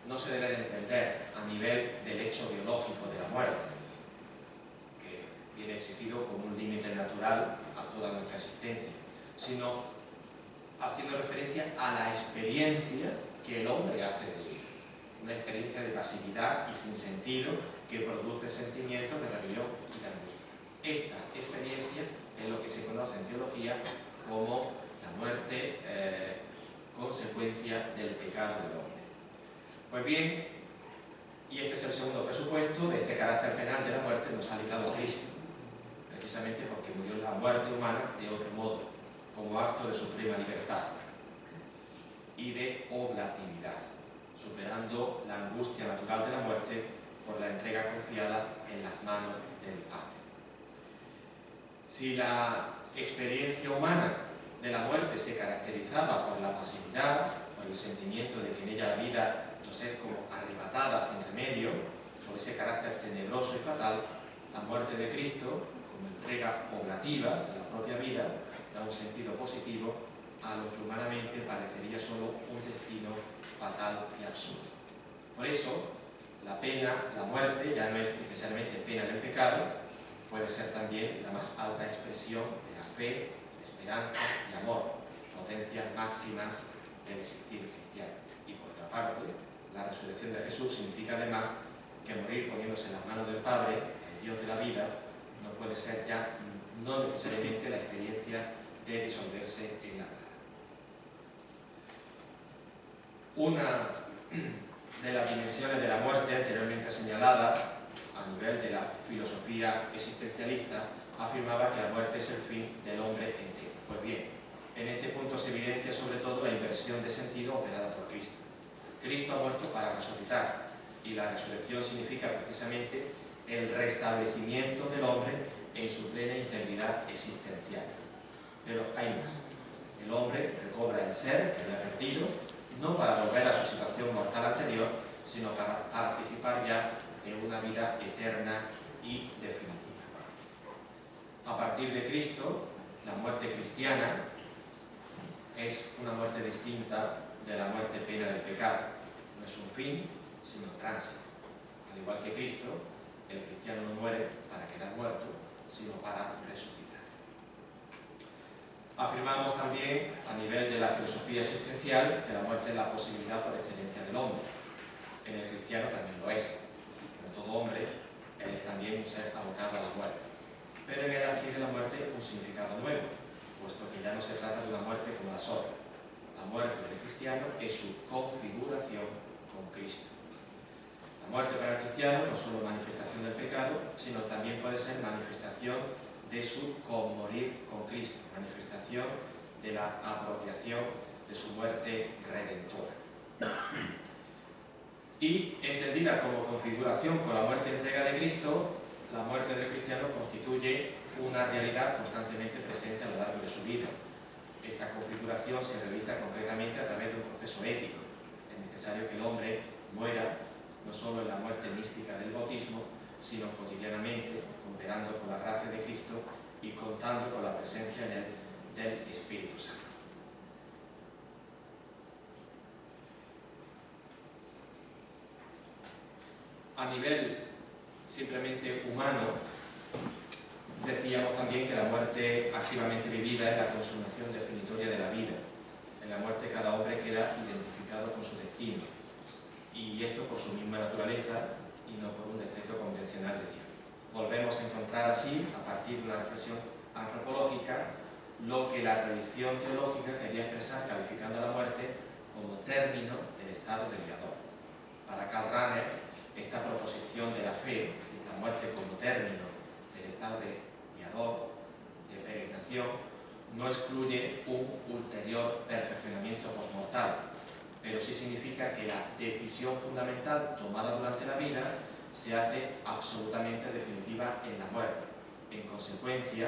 no se debe de entender a nivel del hecho biológico de la muerte, que viene exigido como un límite natural a toda nuestra existencia, sino haciendo referencia a la experiencia que el hombre hace de ella. Una experiencia de pasividad y sin sentido que produce sentimientos de rebelión y de angustia. Esta experiencia es lo que se conoce en teología como la muerte consecuencia del pecado del hombre. Pues bien, y este es el segundo presupuesto, de este carácter penal de la muerte nos ha librado Cristo, precisamente porque murió la muerte humana de otro modo, como acto de suprema libertad y de oblatividad, superando la angustia natural de la muerte por la entrega confiada en las manos del Padre. Si la experiencia humana de la muerte se caracterizaba por la pasividad, por el sentimiento de que en ella la vida nos es como arrebatada sin remedio, por ese carácter tenebroso y fatal, la muerte de Cristo, como entrega oblativa de la propia vida, da un sentido positivo a lo que humanamente parecería solo un destino fatal y absurdo. Por eso, la pena, la muerte, ya no es necesariamente pena del pecado, puede ser también la más alta expresión de la fe, de esperanza y amor, potencias máximas del existir cristiano. Y por otra parte, la resurrección de Jesús significa además que morir poniéndose en las manos del Padre, el Dios de la vida, no puede ser ya no necesariamente la experiencia de disolverse en la nada. Una de las dimensiones de la muerte anteriormente señalada a nivel de la filosofía existencialista afirmaba que la muerte es el fin del hombre entero. Pues bien, en este punto se evidencia sobre todo la inversión de sentido operada por Cristo. Cristo ha muerto para resucitar y la resurrección significa precisamente el restablecimiento del hombre en su plena integridad existencial. Pero hay más. El hombre recobra el ser que había perdido, no para volver a su situación mortal anterior, sino para participar ya en una vida eterna y definitiva. A partir de Cristo, la muerte cristiana es una muerte distinta de la muerte pena del pecado. No es un fin, sino un tránsito. Al igual que Cristo, el cristiano no muere para quedar muerto, sino para resucitar. Afirmamos también, a nivel de la filosofía existencial, que la muerte es la posibilidad por excelencia del hombre. En el cristiano también lo es. Como todo hombre, él es también un ser abocado a la muerte. Pero en él adquiere la muerte un significado nuevo, puesto que ya no se trata de una muerte como las otras. La muerte del cristiano es su configuración con Cristo. La muerte para el cristiano no solo manifestación del pecado, sino también puede ser manifestación de su conmorir con Cristo, manifestación de la apropiación de su muerte redentora. Y entendida como configuración con la muerte entrega de Cristo, la muerte del cristiano constituye una realidad constantemente presente a lo largo de su vida. Esta configuración se realiza concretamente a través de un proceso ético. Es necesario que el hombre muera no solo en la muerte mística del bautismo, sino cotidianamente, cooperando con la gracia de Cristo y contando con la presencia en él del Espíritu Santo. A nivel simplemente humano, decíamos también que la muerte activamente vivida es la consumación definitoria de la vida. En la muerte cada hombre queda identificado con su destino, y esto por su misma naturaleza y no por un decreto convencional de Dios. Volvemos a encontrar así, a partir de una reflexión antropológica, lo que la tradición teológica quería expresar calificando a la muerte como término del estado de viador. Para Karl Rahner, esta proposición de la fe, es decir, la muerte como término del estado de viador, de peregrinación, no excluye un ulterior perfeccionamiento postmortal, pero sí significa que la decisión fundamental tomada durante la vida se hace absolutamente definitiva en la muerte. En consecuencia,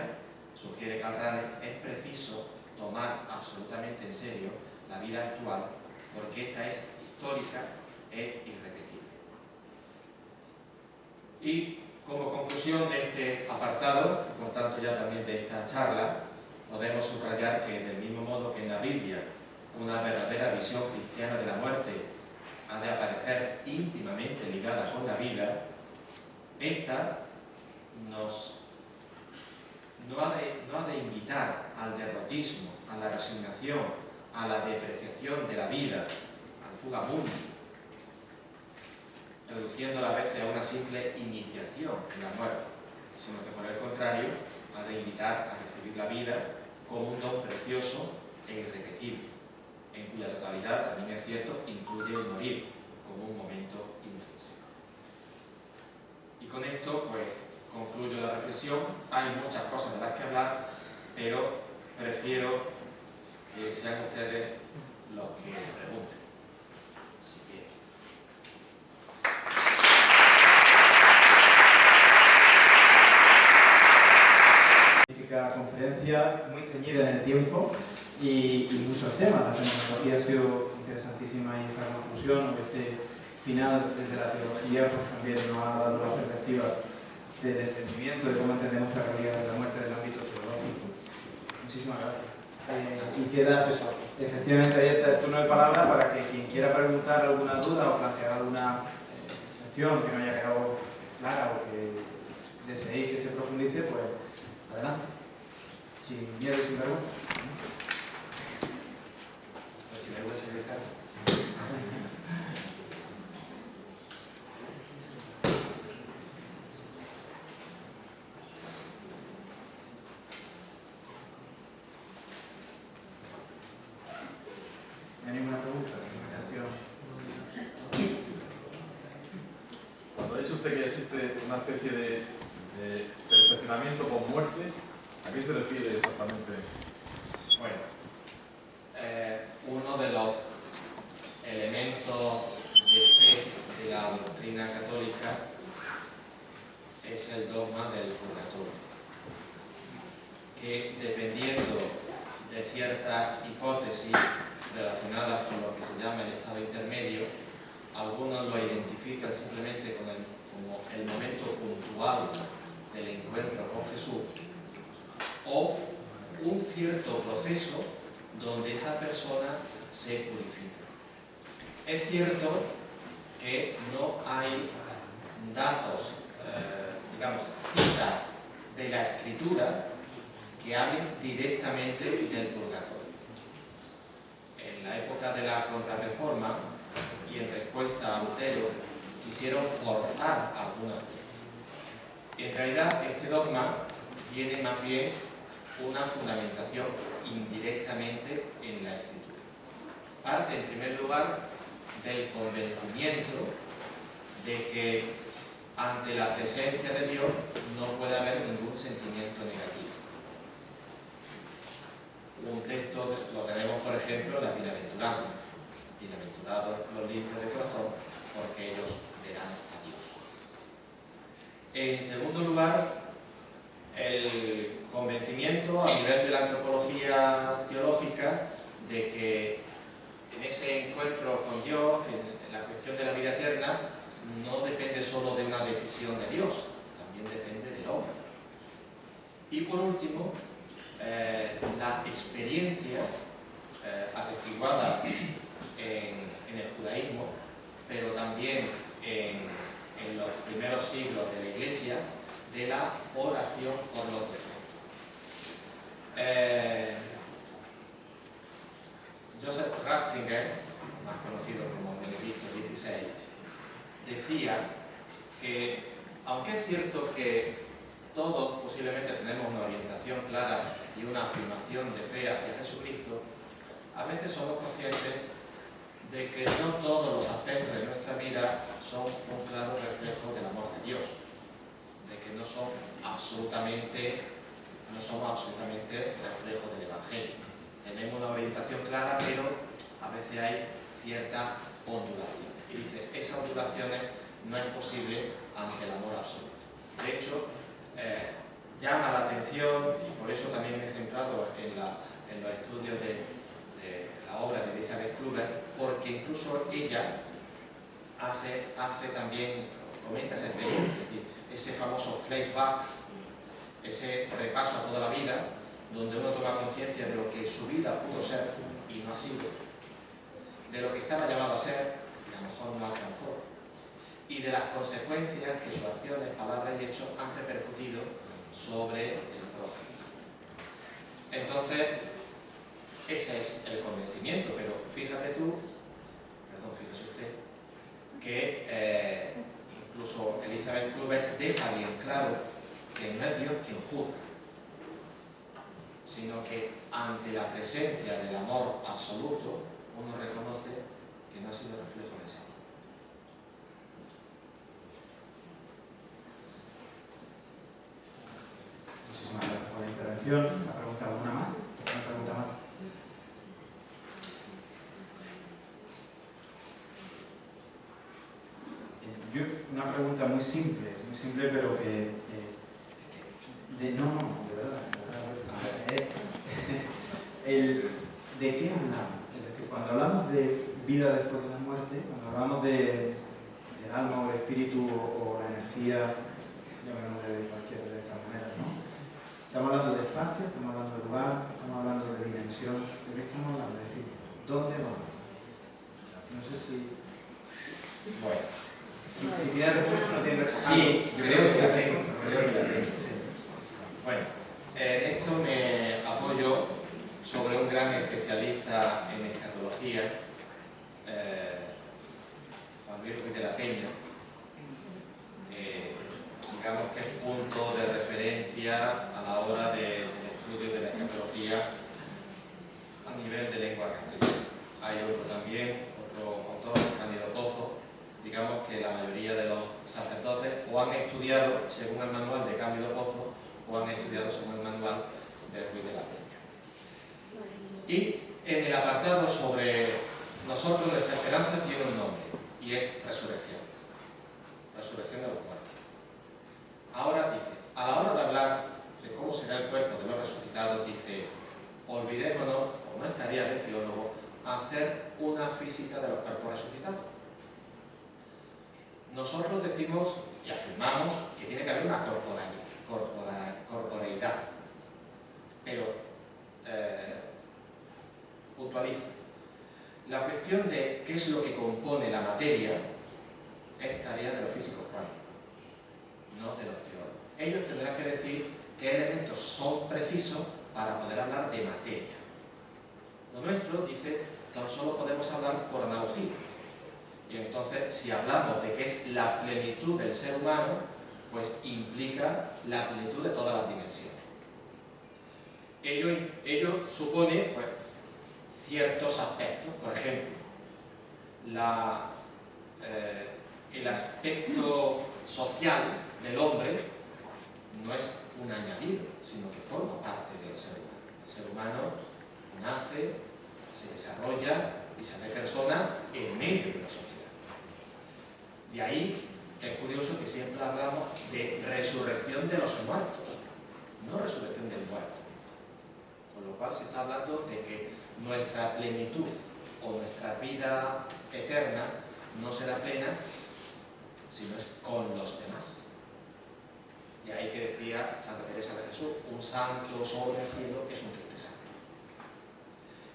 sugiere Karl Rahner, es preciso tomar absolutamente en serio la vida actual, porque esta es histórica e irrepetible. Y como conclusión de este apartado, por tanto ya también de esta charla, podemos subrayar que del mismo modo que en la Biblia una verdadera visión cristiana de la muerte ha de aparecer íntimamente ligada con la vida, esta no ha de invitar al derrotismo, a la resignación, a la depreciación de la vida, al fugamundo, reduciéndola a veces a una simple iniciación en la muerte, sino que por el contrario ha de invitar a recibir la vida como un don precioso e irrepetible, en cuya totalidad, también es cierto, incluye el morir como un momento intrínseco. Y con esto, pues, concluyo la reflexión. Hay muchas cosas de las que hablar, pero prefiero que sean ustedes los que pregunten, si quieren. Conferencia muy ceñida en el tiempo y muchos temas. La fenomenología ha sido interesantísima y esta conclusión, este final desde la teología, pues también nos ha dado la perspectiva del entendimiento de cómo entendemos la realidad de la muerte del ámbito teológico. Muchísimas gracias. Y queda, pues, efectivamente, ahí está el turno de palabra para que quien quiera preguntar alguna duda o plantear alguna cuestión que no haya quedado clara o que deseéis que se profundice, pues adelante. Sin miedo y sin vergüenza. Sin vergüenza y sin dejar. ¿No hay ninguna pregunta? Cuando ha dicho usted que existe una especie de perfeccionamiento con muerte, ¿a qué se refiere exactamente? Bueno, uno de los elementos de fe de la doctrina católica es el dogma del purgatorio, que dependiendo de ciertas hipótesis relacionadas con lo que se llama el estado intermedio, algunos lo identifican simplemente como crucifijo. Es cierto que no hay datos, digamos, citas de la Escritura que hablen directamente del purgatorio. En la época de la Contrarreforma y en respuesta a Lutero quisieron forzar algunos textos. En realidad este dogma tiene más bien una fundamentación indirectamente en la Escritura. Parte en primer lugar del convencimiento de que ante la presencia de Dios no puede haber ningún sentimiento negativo. Un texto lo tenemos, por ejemplo, en la Bienaventuranza. Bienaventurados los limpios de corazón, porque ellos verán a Dios. En segundo lugar, el convencimiento a nivel de la antropología teológica de que en ese encuentro con Dios, en la cuestión de la vida eterna, no depende solo de una decisión de Dios, también depende del hombre. Y por último, la experiencia atestiguada en el judaísmo, pero también en los primeros siglos de la Iglesia, de la oración por los defensores. Joseph Ratzinger, más conocido como Benedicto XVI, decía que, aunque es cierto que todos posiblemente tenemos una orientación clara y una afirmación de fe hacia Jesucristo, a veces somos conscientes de que no todos los aspectos de nuestra vida son un claro reflejo del amor de Dios, de que no somos absolutamente reflejo del Evangelio. Tenemos una orientación clara, pero a veces hay cierta ondulación. Y dice, esas ondulaciones no es posible ante el amor absoluto. De hecho, llama la atención, y por eso también me he centrado en los estudios de la obra de Elisabeth Kluwer, porque incluso ella hace también, comenta esa experiencia, es decir, ese famoso flashback, ese repaso a toda la vida, donde uno toma conciencia de lo que su vida pudo ser y no ha sido, de lo que estaba llamado a ser y a lo mejor no alcanzó, y de las consecuencias que sus acciones, palabras y hechos han repercutido sobre el prójimo. Entonces, ese es el convencimiento, pero fíjese usted, que incluso Elisabeth Kluwer deja bien claro que no es Dios quien juzga, sino que ante la presencia del amor absoluto, uno reconoce que no ha sido reflejo de ese amor. Muchísimas gracias por la intervención. ¿Una pregunta alguna más? ¿Una pregunta más? Una pregunta muy simple, pero que... de verdad. ¿De qué hablamos? Es decir, cuando hablamos de vida después de la muerte, cuando hablamos del alma o el espíritu o la energía, llamémosle de cualquiera de estas maneras, ¿no? Estamos hablando de espacio, estamos hablando de lugar, estamos hablando de dimensión. ¿De qué estamos hablando? Es decir, ¿dónde vamos? No sé si... Bueno. Si tiene respuesta, no tiene respuesta. Sí, creo que la tengo. Bueno, en esto me apoyo sobre un gran especialista en escatología, Juan Luis Ruiz de la Peña, digamos que es punto de referencia a la hora del estudio de la escatología a nivel de lengua castellana. Hay otro autor, Cándido Pozo, digamos que la mayoría de los sacerdotes o han estudiado según el manual de Cándido Pozo o han estudiado según el manual de Ruiz de la Peña. Y en el apartado sobre nosotros, nuestra esperanza tiene un nombre, y es resurrección. Resurrección de los muertos. Ahora dice, a la hora de hablar de cómo será el cuerpo de los resucitados, dice, olvidémonos, o no es tarea del teólogo, hacer una física de los cuerpos resucitados. Nosotros decimos y afirmamos que tiene que haber una corporeidad, pero puntualiza. La cuestión cuestión de qué es lo que compone la materia es tarea de los físicos cuánticos, no de los teólogos. Ellos tendrán que decir qué elementos son precisos para poder hablar de materia. Lo nuestro dice, tan solo podemos hablar por analogía. Y entonces, si hablamos de que es la plenitud del ser humano, pues implica la plenitud de todas las dimensiones. Ello supone, pues, ciertos aspectos. Por ejemplo, el aspecto social del hombre no es un añadido, sino que forma parte del ser humano. El ser humano nace, se desarrolla y se hace persona en medio de una sociedad. De ahí que es curioso que siempre hablamos de resurrección de los muertos, no resurrección del muerto. Con lo cual se está hablando de que nuestra plenitud o nuestra vida eterna no será plena si no es con los demás. De ahí que decía Santa Teresa de Jesús, un santo sobre el cielo es un triste santo.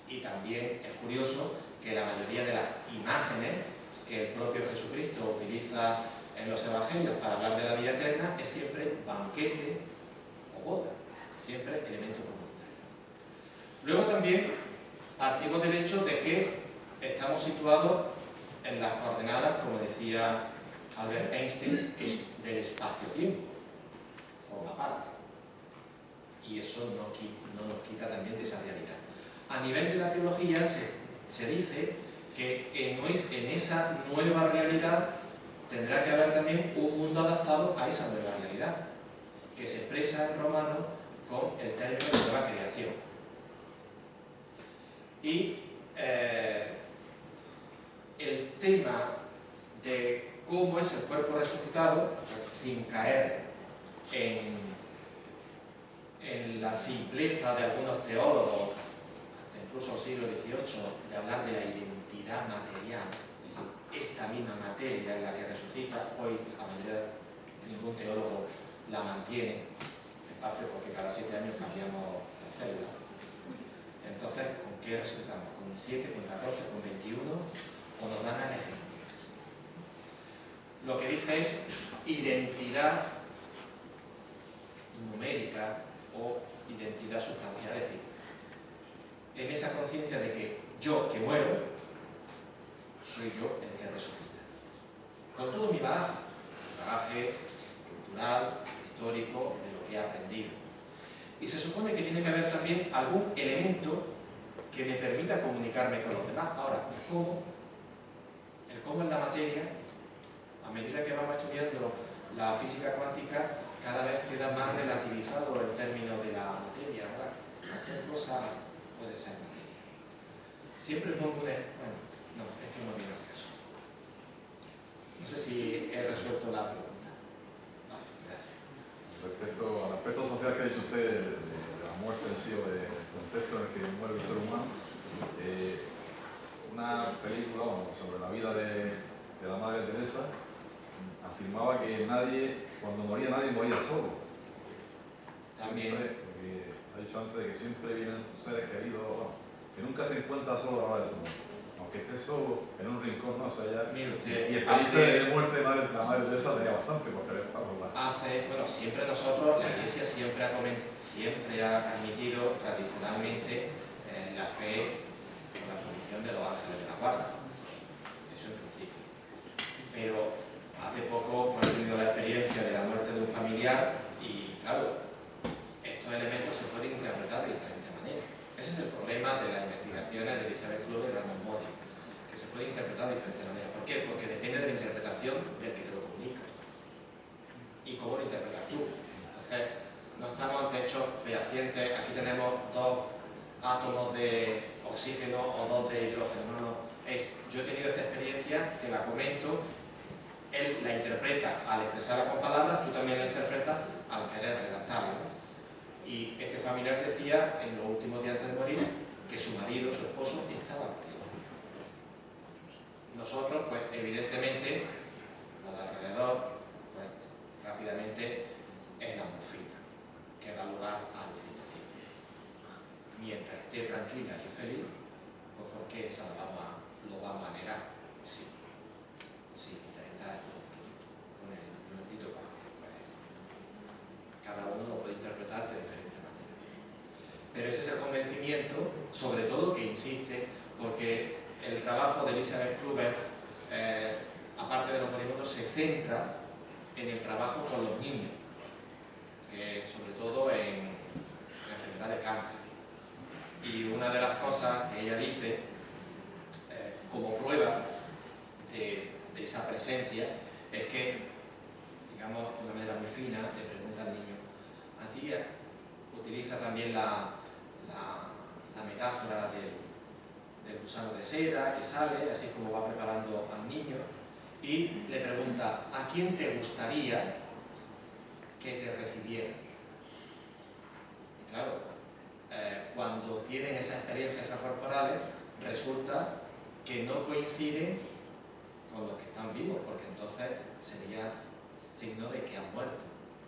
Y también es curioso que la mayoría de las imágenes que el propio Jesucristo utiliza en los evangelios para hablar de la vida eterna es siempre banquete o boda, siempre elemento comunitario. Luego también partimos del hecho de que estamos situados en las coordenadas, como decía Albert Einstein, del espacio-tiempo, forma parte. Y eso no nos quita también de esa realidad. A nivel de la teología se dice que en esa nueva realidad tendrá que haber también un mundo adaptado a esa nueva realidad, que se expresa en romano con el término de nueva creación. Y el tema de cómo es el cuerpo resucitado, sin caer en la simpleza de algunos teólogos, incluso el siglo XVIII, de hablar de la identidad material, es decir, esta misma materia en la que resucita, hoy la mayoría, ningún teólogo la mantiene, en parte porque cada 7 años cambiamos la célula. Entonces, ¿con qué resultamos? ¿Con 7, con 14, con 21? ¿O nos dan el ejemplo? Lo que dice es identidad numérica o identidad sustancial, es decir, en esa conciencia de que yo que muero, soy yo el que resucita. Con todo mi bagaje cultural, histórico, de lo que he aprendido. Y se supone que tiene que haber también algún elemento que me permita comunicarme con los demás. Ahora, el cómo en la materia, a medida que vamos estudiando la física cuántica, cada vez queda más relativizado el término de la materia, ¿verdad? Cualquier cosa puede ser materia. Siempre pongo bueno, no, es que no viene al caso. No sé si he resuelto la pregunta. Vale, gracias. Respecto al aspecto social que ha dicho usted de la muerte en sí o del contexto en el que muere el ser humano, una película sobre la vida de la Madre Teresa afirmaba que cuando moría nadie moría solo. También. Porque ha dicho antes de que siempre vienen seres queridos, que nunca se encuentra solo a la hora de su muerte. Aunque esté solo en un rincón, ¿no? O sea, ya, Mire usted, y experiencia de muerte de la Madre Teresa tenía bastante, porque siempre nosotros, la Iglesia siempre ha admitido tradicionalmente la fe con la aparición de los ángeles de la guarda. Eso en principio. Pero hace poco hemos tenido la experiencia de la muerte de un familiar y, claro, estos elementos se pueden interpretar de diferentes maneras. Ese es el problema de las investigaciones de Elizabeth Klover y Ramón Moody, que se puede interpretar de diferentes maneras. ¿Por qué? Porque depende de la interpretación del que te lo comunica. ¿Y cómo lo interpretas tú? Entonces, no estamos ante hechos fehacientes. Aquí tenemos 2 átomos de oxígeno o 2 de hidrógeno. No. Yo he tenido esta experiencia, te la comento, él la interpreta al expresarla con palabras, tú también la interpretas al querer redactarla, ¿no? Y este familiar decía, en los últimos días antes de morir, que su marido, su esposo, estaba contigo. Nosotros, pues, evidentemente, lo de alrededor, pues, rápidamente es la morfina, que da lugar a alucinaciones. Mientras esté tranquila y feliz, pues, ¿por qué esa lo Elizabeth Kluber, aparte de los moribundos, se centra en el trabajo con los niños, que sobre todo en la enfermedad de cáncer. Y una de las cosas que ella dice, como prueba de esa presencia, es que, digamos, de una manera muy fina, le pregunta al niño: a ti, utiliza también la metáfora del gusano de seda que sale, así como va preparando al niño, y le pregunta: ¿a quién te gustaría que te recibiera? Y claro, cuando tienen esas experiencias extracorporales, resulta que no coinciden con los que están vivos, porque entonces sería signo de que han muerto,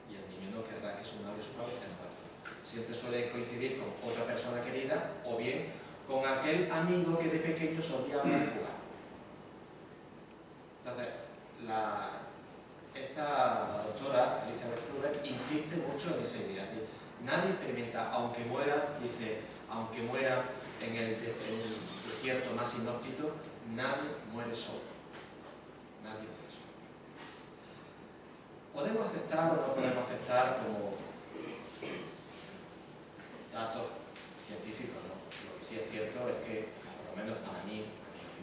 y el niño no querrá que su madre o su padre estén muertos. Siempre suele coincidir con otra persona querida, o bien con aquel amigo que de pequeño solía hablar y jugar. Entonces, la doctora Elizabeth Kluber insiste mucho en esa idea. Es decir, nadie experimenta, aunque muera, dice, aunque muera en el desierto más inhóspito, nadie muere solo. Nadie muere solo. ¿Podemos aceptar o no podemos aceptar como datos científicos? ¿No? Lo que sí es cierto es que, por lo menos para mí, en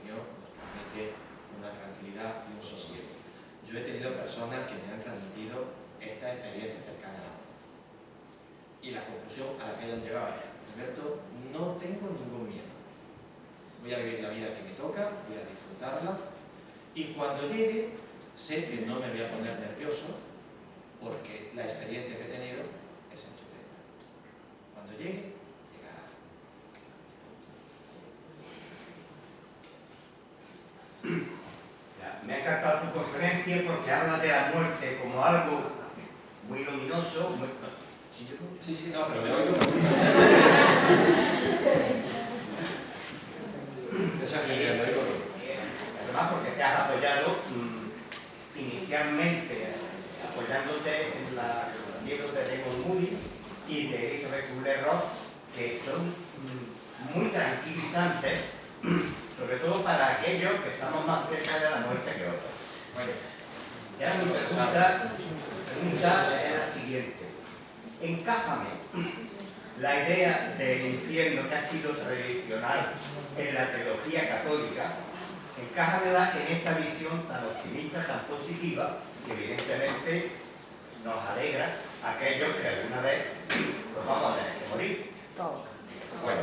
mi opinión, nos transmite una tranquilidad y un sosiego. Yo he tenido personas que me han transmitido esta experiencia cercana a la muerte. Y la conclusión a la que hayan llegado es: Alberto, no tengo ningún miedo. Voy a vivir la vida que me toca, voy a disfrutarla, y cuando llegue, sé que no me voy a poner nervioso, porque la experiencia que he tenido es estupenda. Cuando llegue, llegará. Me ha encantado tu conferencia porque habla de la muerte como algo muy luminoso. Muy... Sí, no, pero me oigo. Además, porque te has apoyado inicialmente, apoyándote en los libros de Raymond Moody y de Elizabeth Kubler-Ross, que son muy tranquilizantes, sobre todo para aquellos que estamos más cerca de la muerte que otros. Bueno, ya mi pregunta es la siguiente. Encájame la idea del infierno que ha sido tradicional en la teología católica, encájamela en esta visión tan optimista, tan positiva, que evidentemente nos alegra a aquellos que alguna vez nos vamos a tener que morir. Bueno,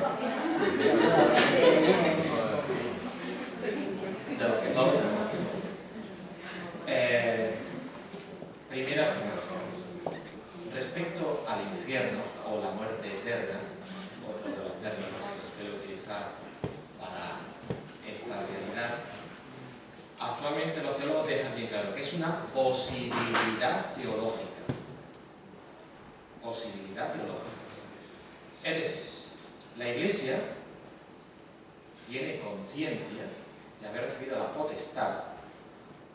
de lo que todos tenemos que morir. Primera afirmación. Respecto al infierno o la muerte eterna, otro de los términos que se suele utilizar para esta realidad, actualmente los teólogos dejan bien claro que es una posibilidad teológica. Posibilidad teológica. Es decir, la Iglesia tiene conciencia de haber recibido la potestad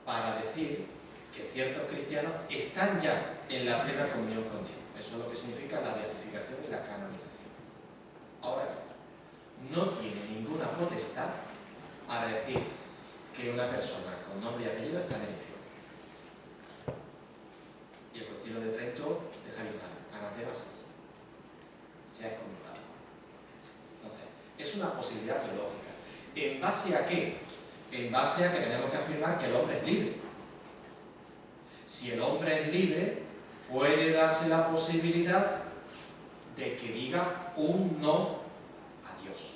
para decir que ciertos cristianos están ya en la plena comunión con Dios. Eso es lo que significa la beatificación y la canonización. Ahora bien, no tiene ninguna potestad para decir que una persona con nombre y apellido está en el infierno. Y el Concilio de Trento deja bien claro: anatema se ha excomulgado. Entonces, es una posibilidad teológica. ¿En base a qué? En base a que tenemos que afirmar que el hombre es libre. Si el hombre es libre, puede darse la posibilidad de que diga un no a Dios.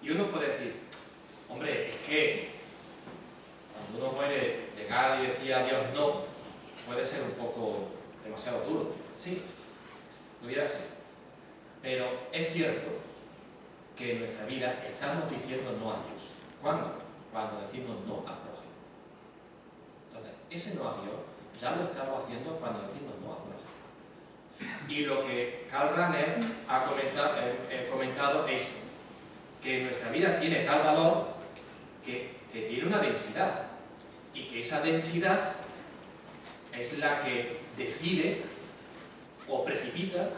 Y uno puede decir: hombre, es que cuando uno puede llegar y decir a Dios no, puede ser un poco demasiado duro. Sí, pudiera ser. Pero es cierto que en nuestra vida estamos diciendo no a Dios. ¿Cuándo? Cuando decimos no al prójimo. Entonces, ese no a Dios ya lo estamos haciendo cuando decimos no al prójimo. Y lo que Karl Rahner ha comentado es que nuestra vida tiene tal valor que tiene una densidad, y que esa densidad es la que decide o precipita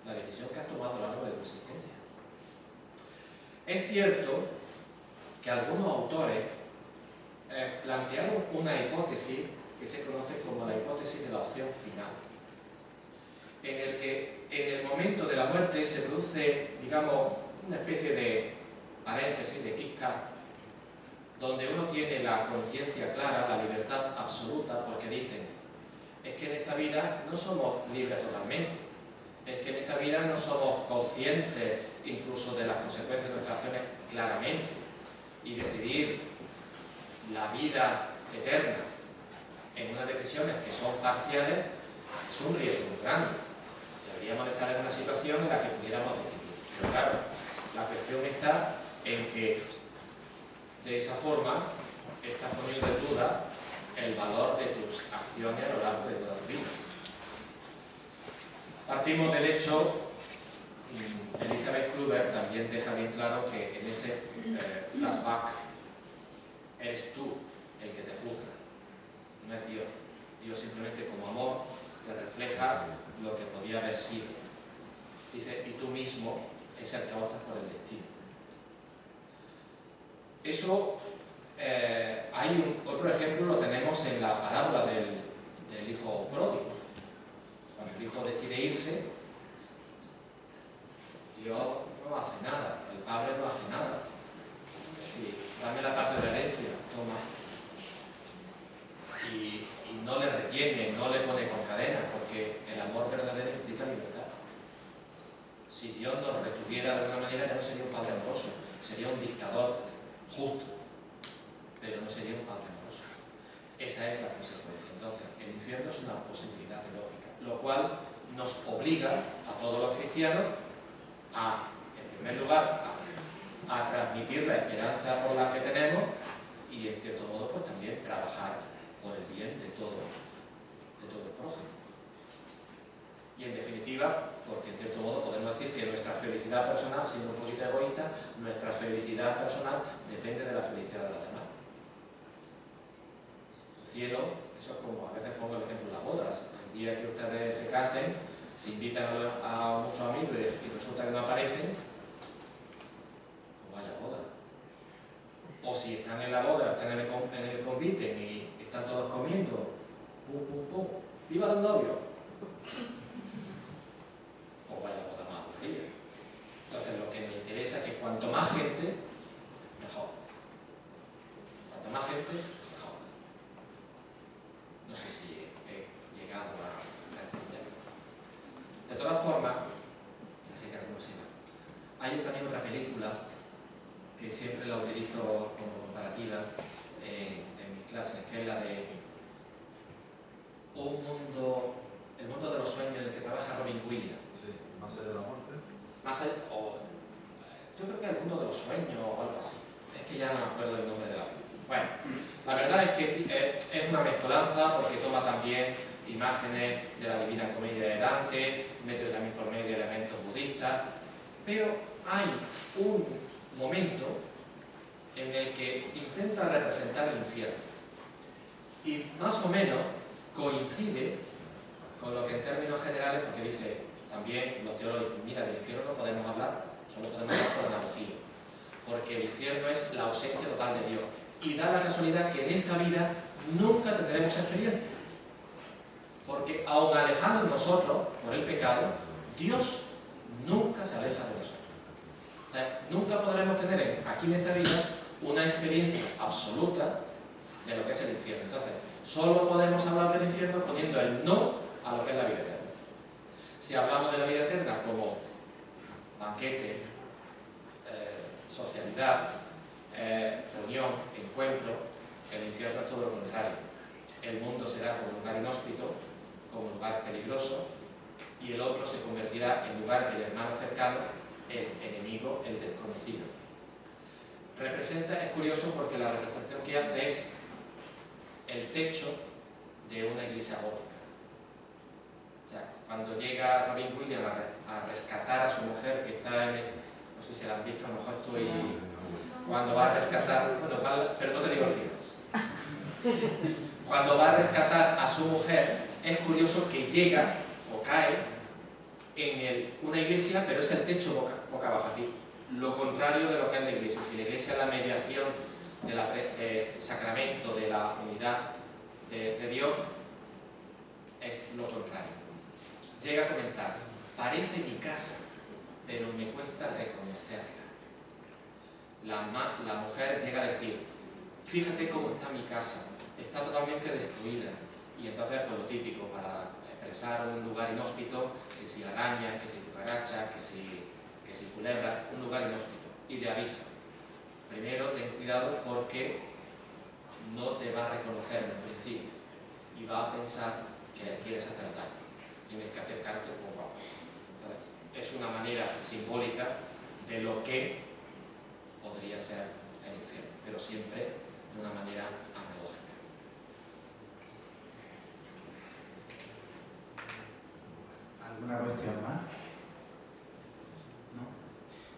la decisión que has tomado a lo largo de tu existencia. Es cierto que algunos autores plantearon una hipótesis que se conoce como la hipótesis de la opción final, en el que en el momento de la muerte se produce, digamos, una especie de paréntesis, de kick-cut, donde uno tiene la conciencia clara, la libertad absoluta, porque dicen, es que en esta vida no somos libres totalmente, es que en esta vida no somos conscientes incluso de las consecuencias de nuestras acciones claramente, y decidir la vida eterna en unas decisiones que son parciales es un riesgo muy grande. Deberíamos estar en una situación en la que pudiéramos decidir. Pero claro, la cuestión está en que de esa forma estás poniendo en duda el valor de tus acciones a lo largo de toda tu vida. Partimos del hecho, Elizabeth Kluber también deja bien claro que en ese flashback eres tú el que te juzga, no es Dios. Dios simplemente como amor te refleja lo que podía haber sido. Dice, y tú mismo es el que optas por el destino. Eso, hay otro ejemplo, lo tenemos en la parábola del hijo pródigo. Cuando el hijo decide irse, Dios no hace nada, el padre no hace nada. Es decir, dame la parte de la herencia, toma. Y no le retiene, no le pone con cadena, porque el amor verdadero implica libertad. Si Dios nos retuviera de alguna manera, ya no sería un padre amoroso, sería un dictador justo, pero no sería un padre amoroso. Esa es la consecuencia. Entonces, el infierno es una posibilidad lógica, lo cual nos obliga a todos los cristianos a, en primer lugar, a transmitir la esperanza por la que tenemos y, en cierto modo, pues también trabajar por el bien de todo el prójimo. Y, en definitiva, porque en cierto modo podemos decir que nuestra felicidad personal, siendo un poquito egoísta, nuestra felicidad personal depende de la felicidad de los demás. El cielo, eso es como, a veces pongo el ejemplo de las bodas. El día que ustedes se casen, se invitan a muchos amigos y resulta que no aparecen, pues vaya boda. O si están en la boda, están en el convite y están todos comiendo, pum, pum, pum, ¡viva los novios! O vaya boda más aburrida. Entonces, lo que nos interesa es que cuanto más gente, mejor. Cuanto más gente, mejor. No sé si he llegado a entenderlo. De todas formas, así que algunos sí. Hay también otra película que siempre la utilizo como comparativa en mis clases, que es la de el mundo de los sueños en el que trabaja Robin Williams. Sí, más allá de la muerte. Más allá, yo creo que el mundo de los sueños o algo así. Es que ya no me acuerdo del nombre de la película. Bueno, la verdad es que es una mezcolanza porque toma también imágenes de la Divina Comedia de Dante, mete también por medio elementos budistas, pero hay un momento en el que intenta representar el infierno y más o menos coincide con lo que en términos generales, porque dice también los teólogos dicen, mira, del infierno no podemos hablar, solo podemos hablar por analogía, porque el infierno es la ausencia total de Dios y da la casualidad que en esta vida nunca tendremos experiencia, porque aun alejándonos nosotros por el pecado, Dios nunca se aleja de nosotros. O sea, nunca podremos tener aquí en esta vida una experiencia absoluta de lo que es el infierno. Entonces, solo podemos hablar del infierno poniendo el no a lo que es la vida eterna. Si hablamos de la vida eterna como banquete, socialidad, reunión, encuentro, el infierno es todo lo contrario. El mundo será como un lugar inhóspito, como un lugar peligroso, y el otro se convertirá en lugar del hermano cercano, el enemigo, el desconocido. Es curioso porque la representación que hace es el techo de una iglesia gótica. O sea, cuando llega Robin Williams a rescatar a su mujer que está en el, no sé si la han visto, a lo mejor estoy, cuando va a rescatar, bueno, pero no te digo el final. Cuando va a rescatar a su mujer, es curioso que llega o cae en una iglesia, pero es el techo boca abajo, así, lo contrario de lo que es la Iglesia. Si la Iglesia es la mediación del sacramento, de la unidad de Dios, es lo contrario. Llega a comentar: parece mi casa, pero me cuesta reconocerla. La mujer llega a decir: fíjate cómo está mi casa, está totalmente destruida. Y entonces, pues lo típico, para expresar un lugar inhóspito, que si arañas, que si cucarachas, que si culebras, un lugar inhóspito. Y le avisa: primero ten cuidado porque no te va a reconocer en un principio y va a pensar que le quieres hacer daño. Tienes que acercarte un poco a poco. Entonces, es una manera simbólica de lo que podría ser el infierno, pero siempre de una manera analógica. ¿Alguna cuestión más? ¿No?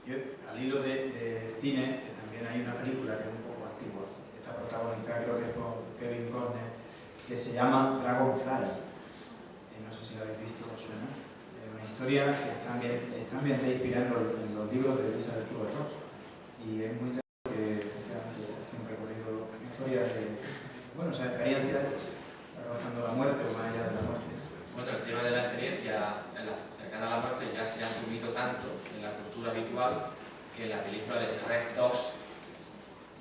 Yo, al hilo de cine, que también hay una película que es un poco antigua, está protagonizada creo que es por Kevin Costner, que se llama Dragonfly. No sé si la habéis visto o suena. Es una historia que está inspirada en los libros de Elizabeth Kubler-Ross. Y es muy interesante que hace un recorrido, una historia de, bueno, esa experiencia rozando la muerte o más allá de la muerte. Bueno, el tema de la experiencia cercana a la muerte ya se ha asumido tanto en la cultura habitual que en la película de Shrek 2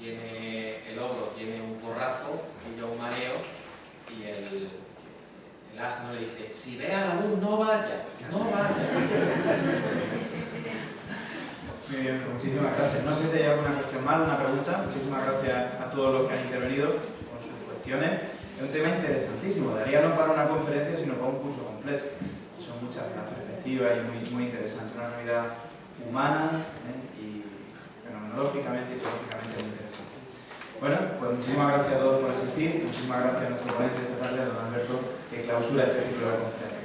el ogro tiene un porrazo, pilla un mareo y el asno le dice: si ve a la luz no vaya, no vaya. Muy bien, pues muchísimas gracias. No sé si hay alguna cuestión más, una pregunta. Muchísimas gracias a todos los que han intervenido con sus cuestiones. Es un tema interesantísimo, daría no para una conferencia, sino para un curso completo. Son muchas las perspectivas y muy interesante. Una Navidad humana y fenomenológicamente y psicológicamente muy interesante. Bueno, pues muchísimas gracias a todos por asistir. Muchísimas gracias a nuestro ponente esta tarde, don Alberto, que clausura este ciclo de conferencia.